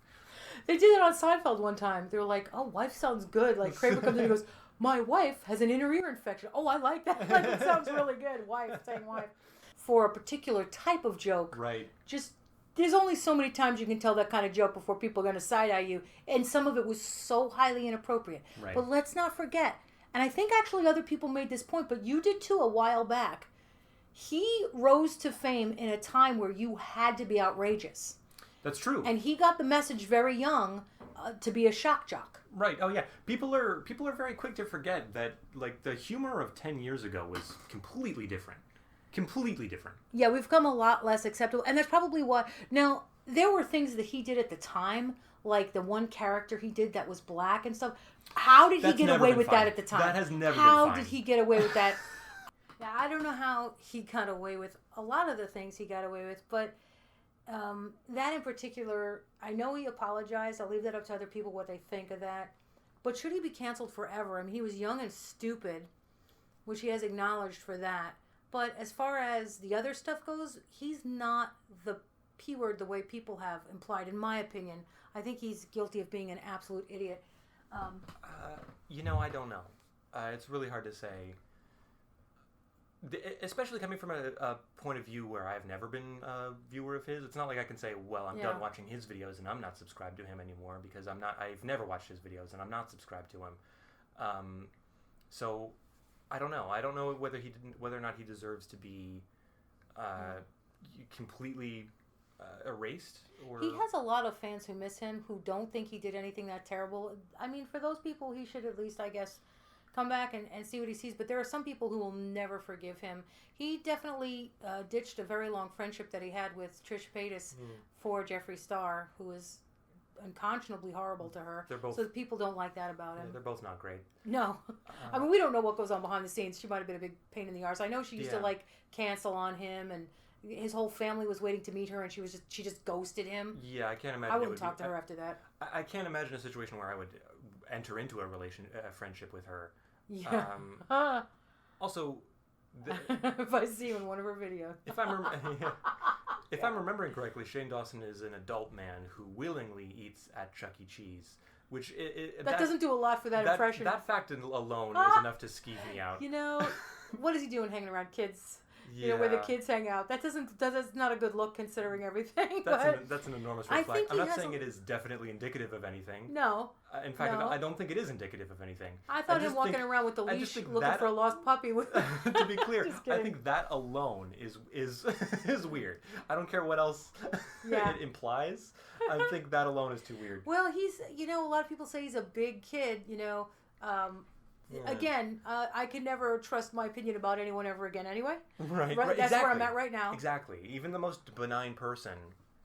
A: They did it on Seinfeld one time. They were like, oh, wife sounds good. Like Kramer comes in and goes, my wife has an inner ear infection. Oh, I like that. That sounds really good. Wife, saying wife. For a particular type of joke.
B: Right.
A: Just, there's only so many times you can tell that kind of joke before people are going to side-eye you. And some of it was so highly inappropriate.
B: Right.
A: But let's not forget, and I think actually other people made this point, but you did too a while back. He rose to fame in a time where you had to be outrageous.
B: That's true.
A: And he got the message very young to be a shock jock.
B: Right. Oh yeah. People are very quick to forget that like the humor of 10 years ago was completely different. Completely different.
A: Yeah, we've come a lot less acceptable, and that's probably why. Now, there were things that he did at the time, like the one character he did that was black and stuff. How did he get away with that at the time?
B: That has never been
A: How
B: fine.
A: did he get away with that? Yeah, I don't know how he got away with a lot of the things he got away with, but that in particular, I know he apologized. I'll leave that up to other people what they think of that. But should he be canceled forever? I mean, he was young and stupid, which he has acknowledged for that. But as far as the other stuff goes, he's not the P word the way people have implied, in my opinion. I think he's guilty of being an absolute idiot.
B: I don't know. It's really hard to say. Especially coming from a point of view where I've never been a viewer of his. It's not like I can say, well, I'm done watching his videos and I'm not subscribed to him anymore because I've never watched his videos and I'm not subscribed to him. So I don't know. I don't know whether or not he deserves to be completely erased. Or
A: he has a lot of fans who miss him, who don't think he did anything that terrible. I mean, for those people, he should at least, I guess, come back and see what he sees. But there are some people who will never forgive him. He definitely ditched a very long friendship that he had with Trish Paytas for Jeffree Star, who is unconscionably horrible to her. So people don't like that about him.
B: Yeah, they're both not great.
A: No. I mean, we don't know what goes on behind the scenes. She might have been a big pain in the arse. I know she used to cancel on him, and his whole family was waiting to meet her, and she just ghosted him.
B: Yeah, I can't imagine.
A: I wouldn't talk to her after that.
B: I can't imagine a situation where I would enter into a friendship with her.
A: Yeah.
B: Also,
A: if I see you in one of her videos.
B: If I'm remembering correctly, Shane Dawson is an adult man who willingly eats at Chuck E. Cheese, which
A: that doesn't do a lot for that impression.
B: That fact alone is enough to skeeve me out.
A: What is he doing hanging around kids? Yeah. Where the kids hang out. That's not a good look considering everything.
B: That's an enormous red flag. I'm not saying it is definitely indicative of anything.
A: No.
B: In fact, no. I don't think it is indicative of anything.
A: I thought him walking around with the leash looking for a lost puppy.
B: To be clear, I think that alone is weird. I don't care what else it implies. I think that alone is too weird.
A: Well, he's, a lot of people say he's a big kid, Again, I can never trust my opinion about anyone ever again anyway.
B: Right.
A: That's
B: exactly.
A: where I'm at right now.
B: Exactly. Even the most benign person.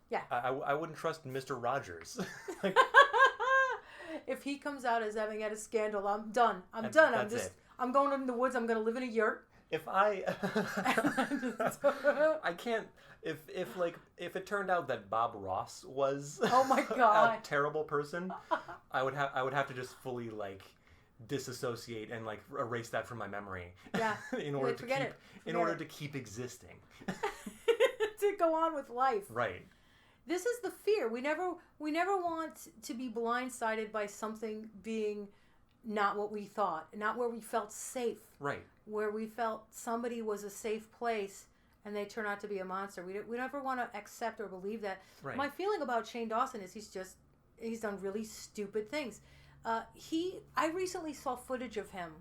A: Yeah.
B: I wouldn't trust Mr. Rogers.
A: If he comes out as having had a scandal, I'm done. I'm done. I'm going in the woods. I'm going to live in a yurt.
B: If I can't. If it turned out that Bob Ross was
A: oh my God,
B: a terrible person, I would have to just fully disassociate and erase that from my memory.
A: Yeah.
B: in order to keep existing.
A: To go on with life.
B: Right.
A: This is the fear. We never want to be blindsided by something being not what we thought, not where we felt safe.
B: Right. Where
A: we felt somebody was a safe place and they turn out to be a monster. We never want to accept or believe that.
B: Right.
A: My feeling about Shane Dawson is he's done really stupid things. I recently saw footage of him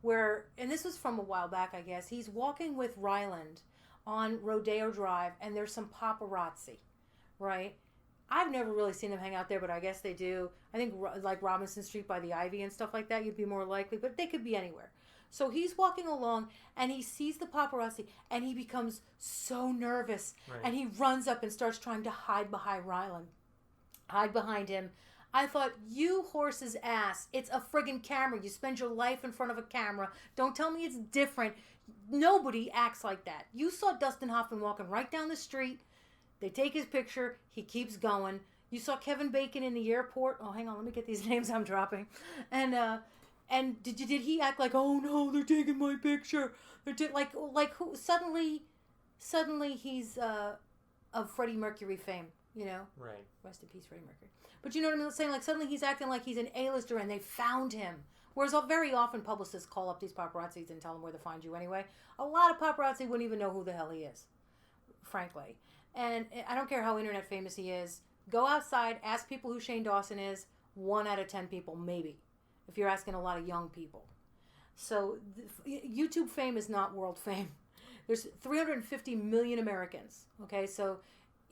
A: where, and this was from a while back, I guess, he's walking with Ryland on Rodeo Drive and there's some paparazzi, right? I've never really seen them hang out there, but I guess they do. I think Robinson Street by the Ivy and stuff like that, you'd be more likely, but they could be anywhere. So he's walking along and he sees the paparazzi and he becomes so nervous. Right. And he runs up and starts trying to hide behind Ryland. Hide behind him. I thought, you horse's ass. It's a friggin' camera. You spend your life in front of a camera. Don't tell me it's different. Nobody acts like that. You saw Dustin Hoffman walking right down the street. They take his picture. He keeps going. You saw Kevin Bacon in the airport. Oh, hang on. Let me get these names I'm dropping. And did he act like, oh no, they're taking my picture? Like who? Suddenly he's of Freddie Mercury fame,
B: Right.
A: Rest in peace, Freddie Mercury. But you know what I'm saying? Like suddenly he's acting like he's an A-lister and they found him. Whereas very often publicists call up these paparazzis and tell them where to find you anyway. A lot of paparazzi wouldn't even know who the hell he is, frankly. And I don't care how internet famous he is. Go outside, ask people who Shane Dawson is. 1 out of 10 people, maybe. If you're asking a lot of young people. So YouTube fame is not world fame. There's 350 million Americans. Okay, so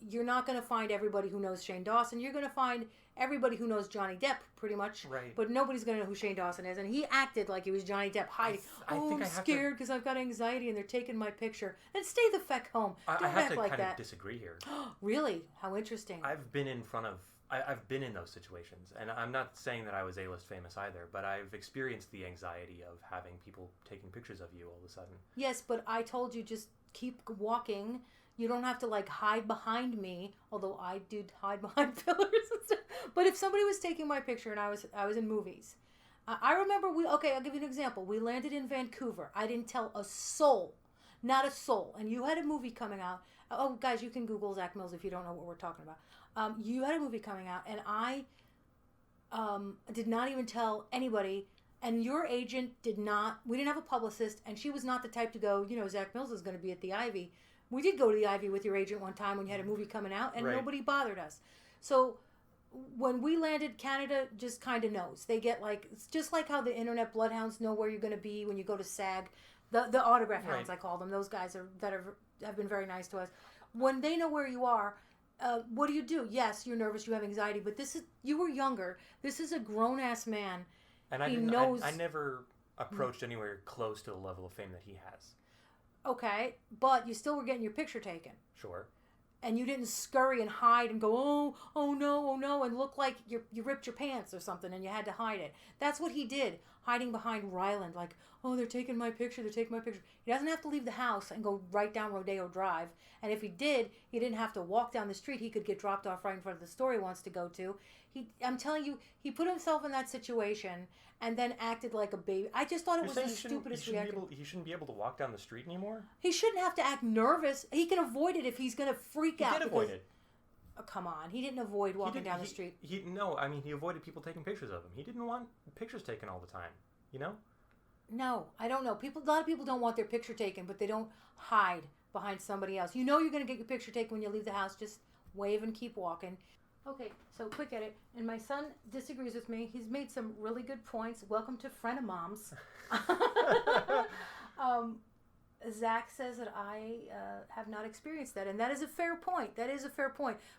A: you're not going to find everybody who knows Shane Dawson. You're going to find everybody who knows Johnny Depp, pretty much.
B: Right.
A: But nobody's going to know who Shane Dawson is. And he acted like he was Johnny Depp, hiding. I'm scared because I've got anxiety and they're taking my picture. And stay the feck home. Don't
B: I have
A: act
B: to
A: like
B: kind
A: that.
B: of disagree here.
A: Really? How interesting.
B: I've been in those situations. And I'm not saying that I was A-list famous either, but I've experienced the anxiety of having people taking pictures of you all of a sudden.
A: Yes, but I told you just keep walking. You don't have to like hide behind me, although I did hide behind pillars and stuff. But if somebody was taking my picture and I was in movies, I remember I'll give you an example. We landed in Vancouver. I didn't tell a soul, not a soul. And you had a movie coming out. Oh, guys, you can Google Zach Mills if you don't know what we're talking about. You had a movie coming out, and I did not even tell anybody. And your agent did not. We didn't have a publicist, and she was not the type to go, Zach Mills is going to be at the Ivy. We did go to the Ivy with your agent one time when you had a movie coming out, and nobody bothered us. So when we landed, Canada just kind of knows. They get it's just like how the internet bloodhounds know where you're going to be when you go to SAG. The autograph hounds, I call them. Those guys have been very nice to us. When they know where you are, what do? Yes, you're nervous, you have anxiety, but you were younger. This is a grown-ass man.
B: And I never approached anywhere close to the level of fame that he has.
A: Okay, but you still were getting your picture taken.
B: Sure.
A: And you didn't scurry and hide and go, oh no, and look like you ripped your pants or something and you had to hide it. That's what he did, hiding behind Ryland, like, oh, they're taking my picture. He doesn't have to leave the house and go right down Rodeo Drive. And if he did, he didn't have to walk down the street. He could get dropped off right in front of the store he wants to go to. I'm telling you, he put himself in that situation and then acted like a baby. I just thought it was the stupidest reaction.
B: He shouldn't be able to walk down the street anymore?
A: He shouldn't have to act nervous. He can avoid it if he's going to freak out.
B: He did avoid it.
A: Oh, come on. He didn't avoid walking down the street.
B: He avoided people taking pictures of him. He didn't want pictures taken all the time,
A: No, I don't know. A lot of people don't want their picture taken, but they don't hide behind somebody else. You're going to get your picture taken when you leave the house. Just wave and keep walking. Okay, so quick edit. And my son disagrees with me. He's made some really good points. Welcome to Friend of Mom's. Zach says that I have not experienced that, and that is a fair point.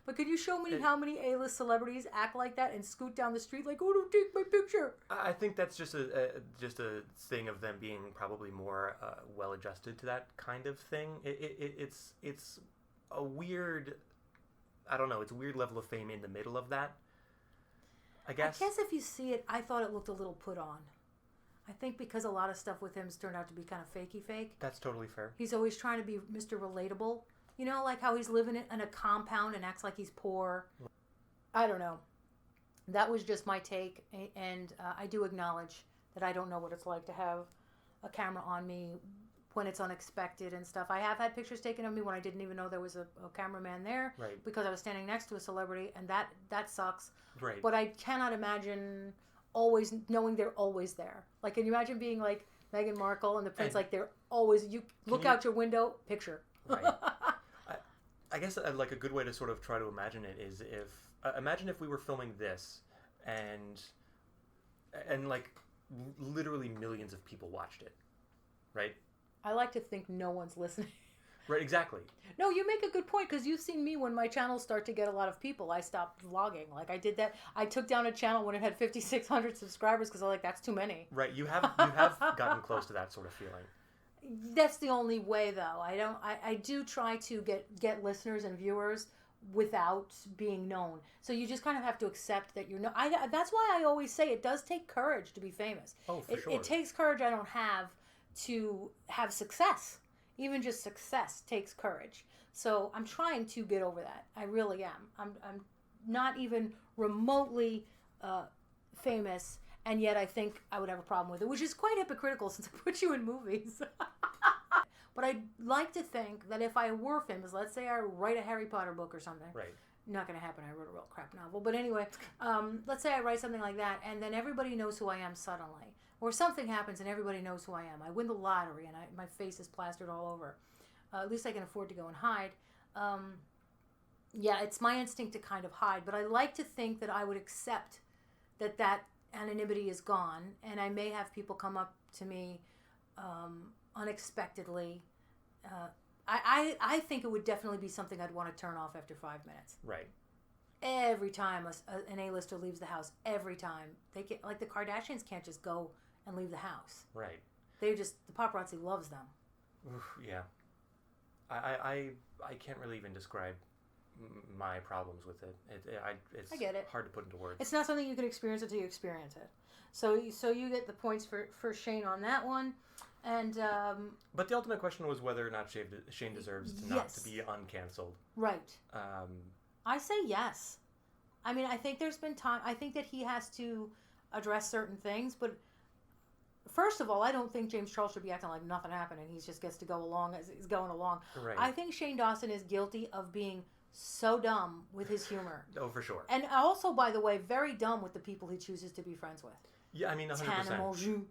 A: But could you show me how many A-list celebrities act like that and scoot down the street like, oh, don't take my picture?
B: I think that's just a thing of them being probably more well-adjusted to that kind of thing. It's a weird, I don't know, it's a weird level of fame in the middle of that, I guess.
A: I guess if you see it, I thought it looked a little put on. I think because a lot of stuff with him has turned out to be kind of fakey fake.
B: That's totally fair.
A: He's always trying to be Mr. Relatable. Like how he's living in a compound and acts like he's poor. I don't know. That was just my take. And I do acknowledge that I don't know what it's like to have a camera on me when it's unexpected and stuff. I have had pictures taken of me when I didn't even know there was a cameraman there.
B: Right.
A: Because I was standing next to a celebrity, and that sucks.
B: Right.
A: But I cannot imagine always knowing they're always there. Like, can you imagine being like Meghan Markle and the prince, like they're always, you look out your window, picture.
B: Right. I guess like a good way to sort of try to imagine it is imagine if we were filming this and like literally millions of people watched it, right?
A: I like to think no one's listening.
B: Right, exactly.
A: No, you make a good point, because you've seen me when my channels start to get a lot of people. I stopped vlogging. Like, I did that. I took down a channel when it had 5,600 subscribers because I was like, that's too many.
B: Right, you have gotten close to that sort of feeling.
A: That's the only way, though. I do try to get listeners and viewers without being known. So you just kind of have to accept that you're known. That's why I always say it does take courage to be famous.
B: Oh, for sure.
A: It takes courage I don't have to have success. Even just success takes courage. So I'm trying to get over that. I really am. I'm not even remotely famous, and yet I think I would have a problem with it, which is quite hypocritical since I put you in movies. But I'd like to think that if I were famous, let's say I write a Harry Potter book or something.
B: Right.
A: Not going to happen. I wrote a real crap novel. But anyway, let's say I write something like that, and then everybody knows who I am suddenly. Or something happens and everybody knows who I am. I win the lottery and my face is plastered all over. At least I can afford to go and hide. Yeah, it's my instinct to kind of hide. But I like to think that I would accept that anonymity is gone. And I may have people come up to me unexpectedly I think it would definitely be something I'd want to turn off after 5 minutes.
B: Right.
A: Every time an A-lister leaves the house, every time they get, like, the Kardashians can't just go and leave the house.
B: Right.
A: The paparazzi loves them.
B: Oof, yeah. I can't really even describe my problems with it. It's
A: I get it.
B: hard to put into words.
A: It's not something you can experience until you experience it. So you get the points for Shane on that one. And
B: but the ultimate question was whether or not Shane deserves not to be uncanceled.
A: Right. I say yes. I mean, I think there's been time. I think that he has to address certain things. But first of all, I don't think James Charles should be acting like nothing happened and he just gets to go along as he's going along.
B: Right.
A: I think Shane Dawson is guilty of being so dumb with his humor.
B: Oh, for sure.
A: And also, by the way, very dumb with the people he chooses to be friends with.
B: Yeah, I mean, 100%.
A: Tana Mongeau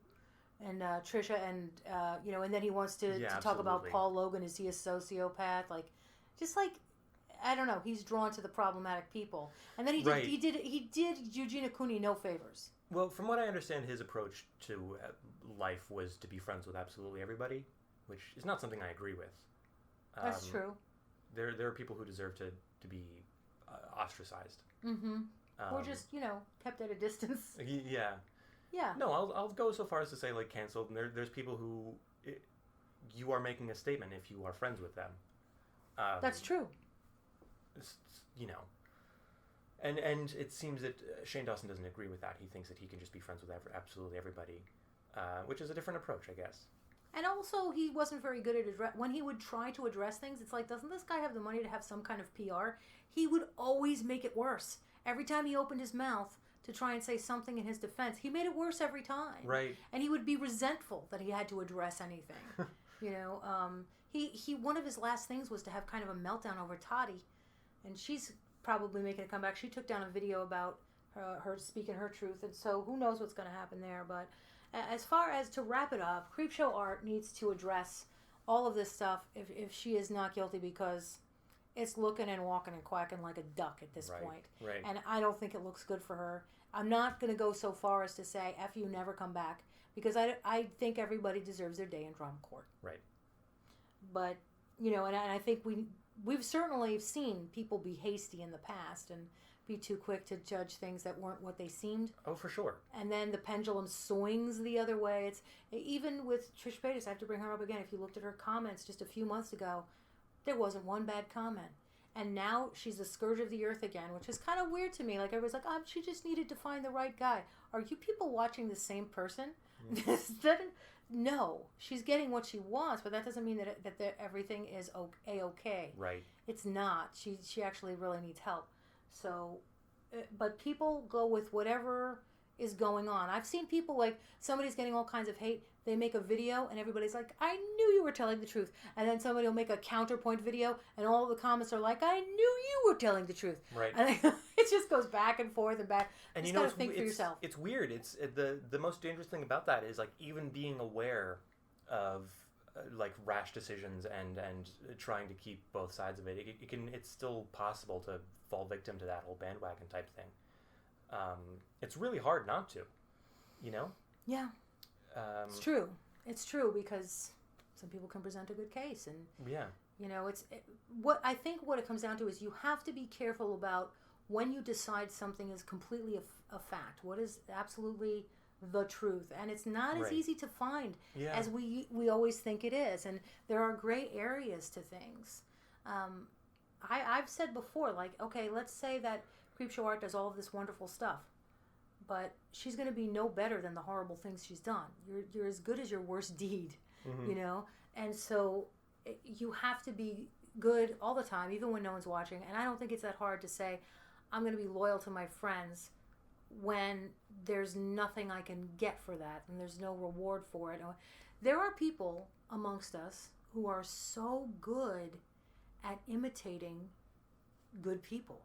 A: and Trisha, and and then he wants to talk about Paul Logan. Is he a sociopath? Like, just like, I don't know. He's drawn to the problematic people, and then he did Eugenia Cooney no favors.
B: Well, from what I understand, his approach to life was to be friends with absolutely everybody, which is not something I agree with.
A: That's true.
B: There are people who deserve to be ostracized.
A: Mm-hmm. Or just, kept at a distance.
B: Yeah.
A: Yeah.
B: No, I'll go so far as to say, like, canceled. And there's people who you are making a statement if you are friends with them.
A: That's true.
B: And it seems that Shane Dawson doesn't agree with that. He thinks that he can just be friends with absolutely everybody, which is a different approach, I guess.
A: And also, he wasn't very good at when he would try to address things. It's like, doesn't this guy have the money to have some kind of PR? He would always make it worse. Every time he opened his mouth to try and say something in his defense, he made it worse every time.
B: Right.
A: And he would be resentful that he had to address anything. He one of his last things was to have kind of a meltdown over Toddy, and she's probably making a comeback. She took down a video about her speaking her truth, and so who knows what's going to happen there. But as far as to wrap it up, Creepshow Art needs to address all of this stuff if she is not guilty, because it's looking and walking and quacking like a duck at this point.
B: Right.
A: And I don't think it looks good for her. I'm not going to go so far as to say, F you, never come back, because I think everybody deserves their day in drama court.
B: Right.
A: But, and I think we've certainly seen people be hasty in the past and be too quick to judge things that weren't what they seemed.
B: Oh, for sure.
A: And then the pendulum swings the other way. It's even with Trish Paytas, I have to bring her up again. If you looked at her comments just a few months ago, there wasn't one bad comment. And now she's the scourge of the earth again, which is kind of weird to me. Like, everybody's like, she just needed to find the right guy. Are you people watching the same person? No, she's getting what she wants, but that doesn't mean that everything is A-okay.
B: Right.
A: It's not. She actually really needs help. So, but people go with whatever is going on. I've seen people, like, somebody's getting all kinds of hate. They make a video and everybody's like, I knew you were telling the truth. And then somebody will make a counterpoint video and all the comments are like, I knew you were telling the truth.
B: Right.
A: And it just goes back and forth and back.
B: And
A: you gotta think for yourself.
B: It's weird. It's the most dangerous thing about that is, like, even being aware of like rash decisions and trying to keep both sides of it. It's still possible to fall victim to that whole bandwagon type thing. It's really hard not to,
A: Yeah. It's true. It's true, because some people can present a good case, and
B: yeah,
A: what it comes down to is you have to be careful about when you decide something is completely a fact. What is absolutely the truth, and it's not as easy to find as we always think it is, and there are gray areas to things. I've said before, like, okay, let's say that Creepshow Art does all of this wonderful stuff, but she's going to be no better than the horrible things she's done. You're as good as your worst deed, And so you have to be good all the time, even when no one's watching. And I don't think it's that hard to say, I'm going to be loyal to my friends when there's nothing I can get for that and there's no reward for it. There are people amongst us who are so good at imitating good people.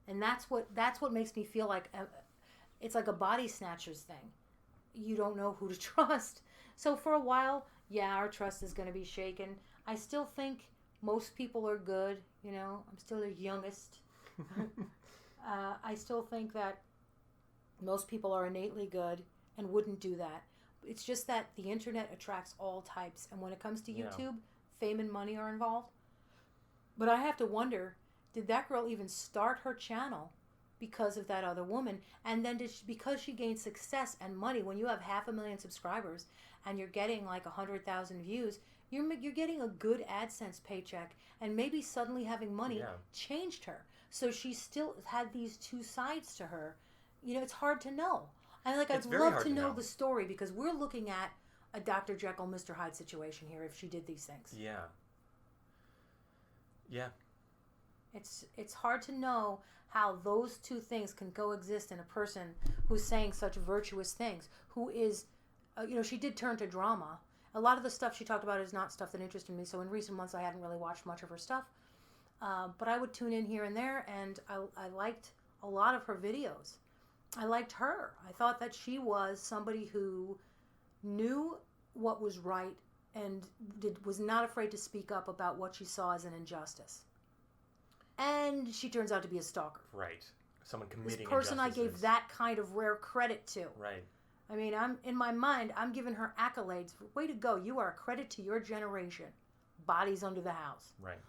A: And that's what makes me feel like it's like a body snatchers thing. You don't know who to trust. So for a while, our trust is going to be shaken. I still think most people are good. I'm still the youngest. I still think that most people are innately good and wouldn't do that. It's just that the internet attracts all types. And when it comes to YouTube, fame and money are involved. But I have to wonder, did that girl even start her channel because of that other woman? And then because she gained success and money, when you have 500,000 subscribers and you're getting like 100,000 views, you're getting a good AdSense paycheck, and maybe suddenly having money changed her. So she still had these two sides to her. It's hard to know. And I'd love to know the story, because we're looking at a Dr. Jekyll, Mr. Hyde situation here if she did these things.
B: Yeah. Yeah.
A: It's hard to know how those two things can coexist in a person who's saying such virtuous things, who is, she did turn to drama. A lot of the stuff she talked about is not stuff that interested me, so in recent months I hadn't really watched much of her stuff. But I would tune in here and there, and I liked a lot of her videos. I liked her. I thought that she was somebody who knew what was right and was not afraid to speak up about what she saw as an injustice. And she turns out to be a stalker.
B: Right. Someone committing
A: this person
B: injustices.
A: I gave that kind of rare credit to.
B: Right.
A: I mean, in my mind, I'm giving her accolades. Way to go. You are a credit to your generation. Bodies under the house.
B: Right.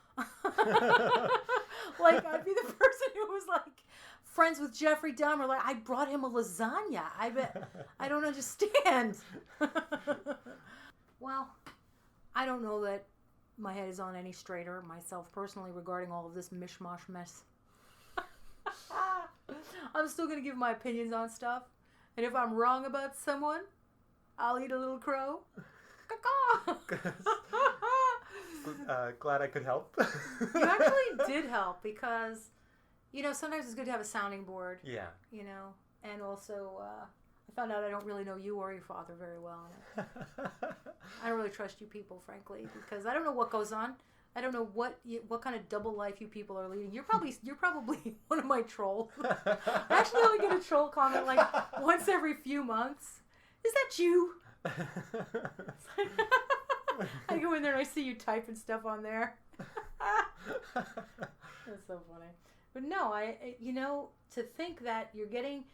A: Like, I'd be the person who was like friends with Jeffrey Dahmer. Like, I brought him a lasagna. I don't understand. Well, I don't know that my head is on any straighter myself personally regarding all of this mishmash mess. I'm still going to give my opinions on stuff. And if I'm wrong about someone, I'll eat a little crow.
B: Glad I could help.
A: You actually did help, because, sometimes it's good to have a sounding board.
B: Yeah.
A: And also, I found out I don't really know you or your father very well. I don't really trust you people, frankly, because I don't know what goes on. I don't know what kind of double life you people are leading. You're probably one of my trolls. I actually only get a troll comment like once every few months. Is that you? I go in there and I see you typing stuff on there. That's so funny. But no, to think that you're getting,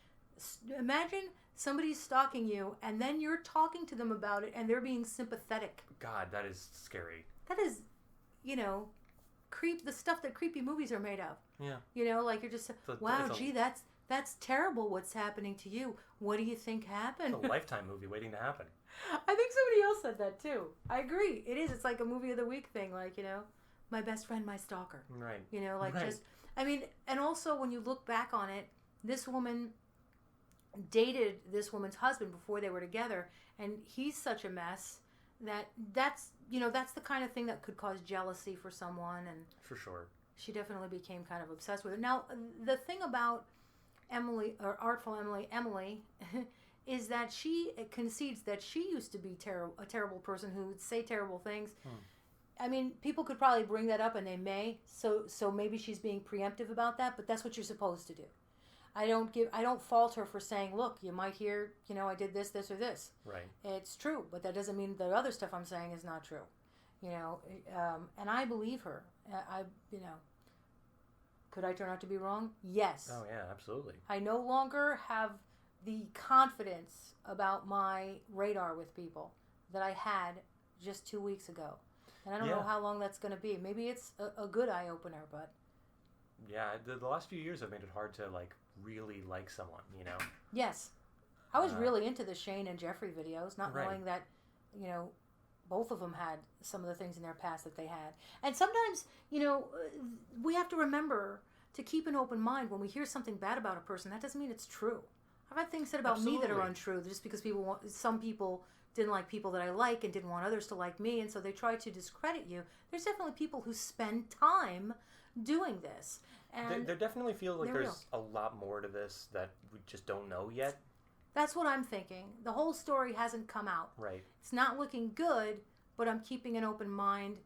A: imagine somebody's stalking you and then you're talking to them about it and they're being sympathetic.
B: God, that is scary.
A: That is, the stuff that creepy movies are made of.
B: Yeah.
A: Like you're just, wow, gee, that's terrible what's happening to you. What do you think happened?
B: It's a Lifetime movie waiting to happen.
A: I think somebody else said that too. I agree. It is. It's like a movie of the week thing. Like, my best friend, my stalker.
B: Right.
A: Right. And also when you look back on it, this woman dated this woman's husband before they were together, and he's such a mess that's the kind of thing that could cause jealousy for someone. And
B: for sure,
A: she definitely became kind of obsessed with it. Now, the thing about Artful Emily is that she concedes that she used to be a terrible person who would say terrible things. I mean, people could probably bring that up, and they may. So maybe she's being preemptive about that, but that's what you're supposed to do. I don't fault her for saying, look, you might hear, I did this, or this.
B: Right.
A: It's true, but that doesn't mean the other stuff I'm saying is not true. And I believe her. Could I turn out to be wrong? Yes.
B: Oh, yeah, absolutely.
A: I no longer have the confidence about my radar with people that I had just 2 weeks ago. And I don't know how long that's going to be. Maybe it's a good eye-opener, but...
B: Yeah, the last few years have made it hard to, really like someone,
A: Yes. I was really into the Shane and Jeffrey videos, not knowing that, both of them had some of the things in their past that they had. And sometimes, we have to remember to keep an open mind when we hear something bad about a person. That doesn't mean it's true. I've had things said about me that are untrue just because some people didn't like people that I like and didn't want others to like me, and so they try to discredit you. There's definitely people who spend time doing this. And
B: there definitely feels like there's a lot more to this that we just don't know yet.
A: That's what I'm thinking. The whole story hasn't come out.
B: Right.
A: It's not looking good, but I'm keeping an open mind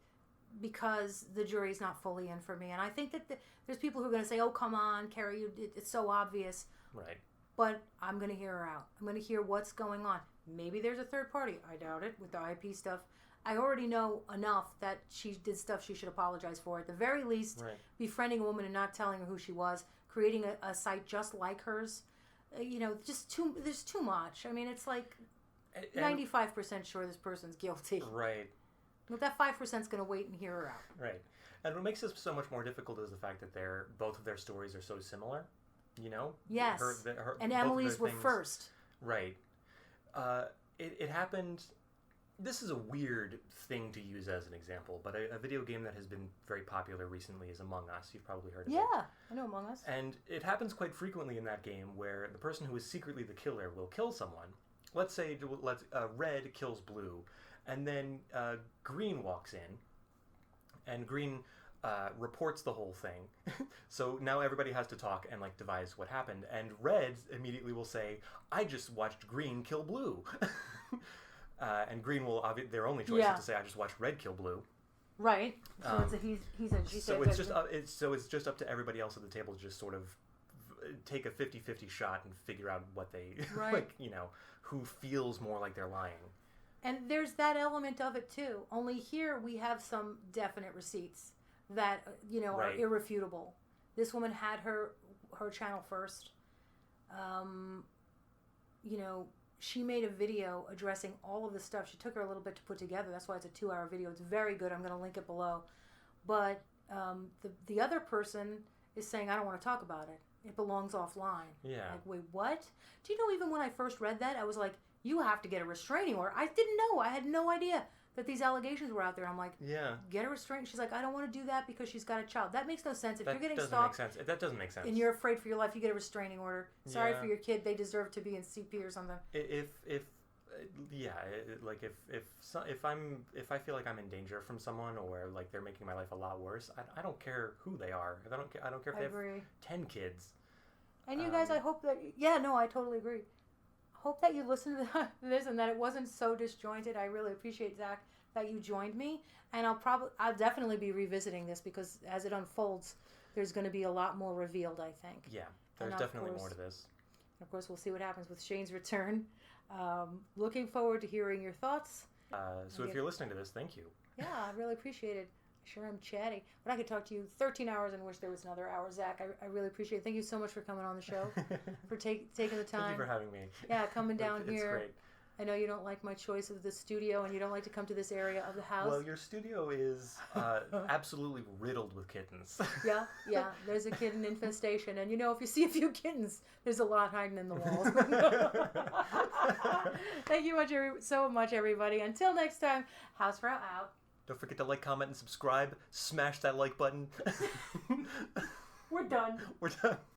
A: because the jury's not fully in for me. And I think that there's people who are going to say, oh, come on, Carrie, it's so obvious.
B: Right.
A: But I'm going to hear her out. I'm going to hear what's going on. Maybe there's a third party. I doubt it with the IP stuff. I already know enough that she did stuff she should apologize for. At the very least, befriending a woman and not telling her who she was, creating a site just like hers. There's too much. I mean, it's like 95% sure this person's guilty.
B: Right.
A: But that 5% is going to wait and hear her out.
B: Right. And what makes this so much more difficult is the fact that both of their stories are so similar. You know?
A: Yes. And Emily's were first.
B: Right. It happened... This is a weird thing to use as an example, but a video game that has been very popular recently is Among Us. You've probably heard of it.
A: Yeah, I know Among Us.
B: And it happens quite frequently in that game where the person who is secretly the killer will kill someone. Let's say red kills blue, and then green walks in, and green reports the whole thing. So now everybody has to talk and like devise what happened, and red immediately will say, "I just watched green kill blue." And green will their only choice is to say, "I just watched red kill blue."
A: Right. So it's a he said, she said.
B: So it's just up to everybody else at the table to just sort of take a 50-50 shot and figure out what they like, you know, who feels more like they're lying.
A: And there's that element of it too. Only here we have some definite receipts that are irrefutable. This woman had her channel first. She made a video addressing all of the stuff. She took her a little bit to put together. That's why it's a 2-hour video. It's very good. I'm going to link it below. But the other person is saying, I don't want to talk about it. It belongs offline.
B: Yeah.
A: Like, wait, what? Do you know, even when I first read that, I was like, you have to get a restraining order. I didn't know. I had no idea that these allegations were out there. I'm like,
B: yeah,
A: get a restraining. She's like, I don't want to do that because she's got a child. That makes no sense. If
B: that
A: you're getting
B: stalked,
A: that
B: doesn't make sense.
A: And you're afraid for your life, you get a restraining order. Sorry for your kid. They deserve to be in CP or something.
B: If I feel like I'm in danger from someone or like they're making my life a lot worse, I don't care who they are. I don't care if they have 10 kids.
A: And you guys, I hope that I totally agree. Hope that you listened to this and that it wasn't so disjointed. I really appreciate, Zach, that you joined me, and I'll definitely be revisiting this because as it unfolds, there's going to be a lot more revealed, I think.
B: Yeah, there's definitely more to this.
A: Of course, we'll see what happens with Shane's return. Looking forward to hearing your thoughts.
B: So if you're listening to this, thank you.
A: Yeah, I really appreciate it. Sure, I'm chatty, but I could talk to you 13 hours and wish there was another hour. Zach, I really appreciate it. Thank you so much for coming on the show, for taking the time.
B: Thank you for having me.
A: Yeah, coming down here.
B: It's great.
A: I know you don't like my choice of the studio, and you don't like to come to this area of the house.
B: Well, your studio is absolutely riddled with kittens.
A: Yeah, there's a kitten infestation, and if you see a few kittens, there's a lot hiding in the walls. Thank you so much, everybody. Until next time, Hausfrau out.
B: Don't forget to like, comment, and subscribe. Smash that like button.
A: We're done.
B: We're done.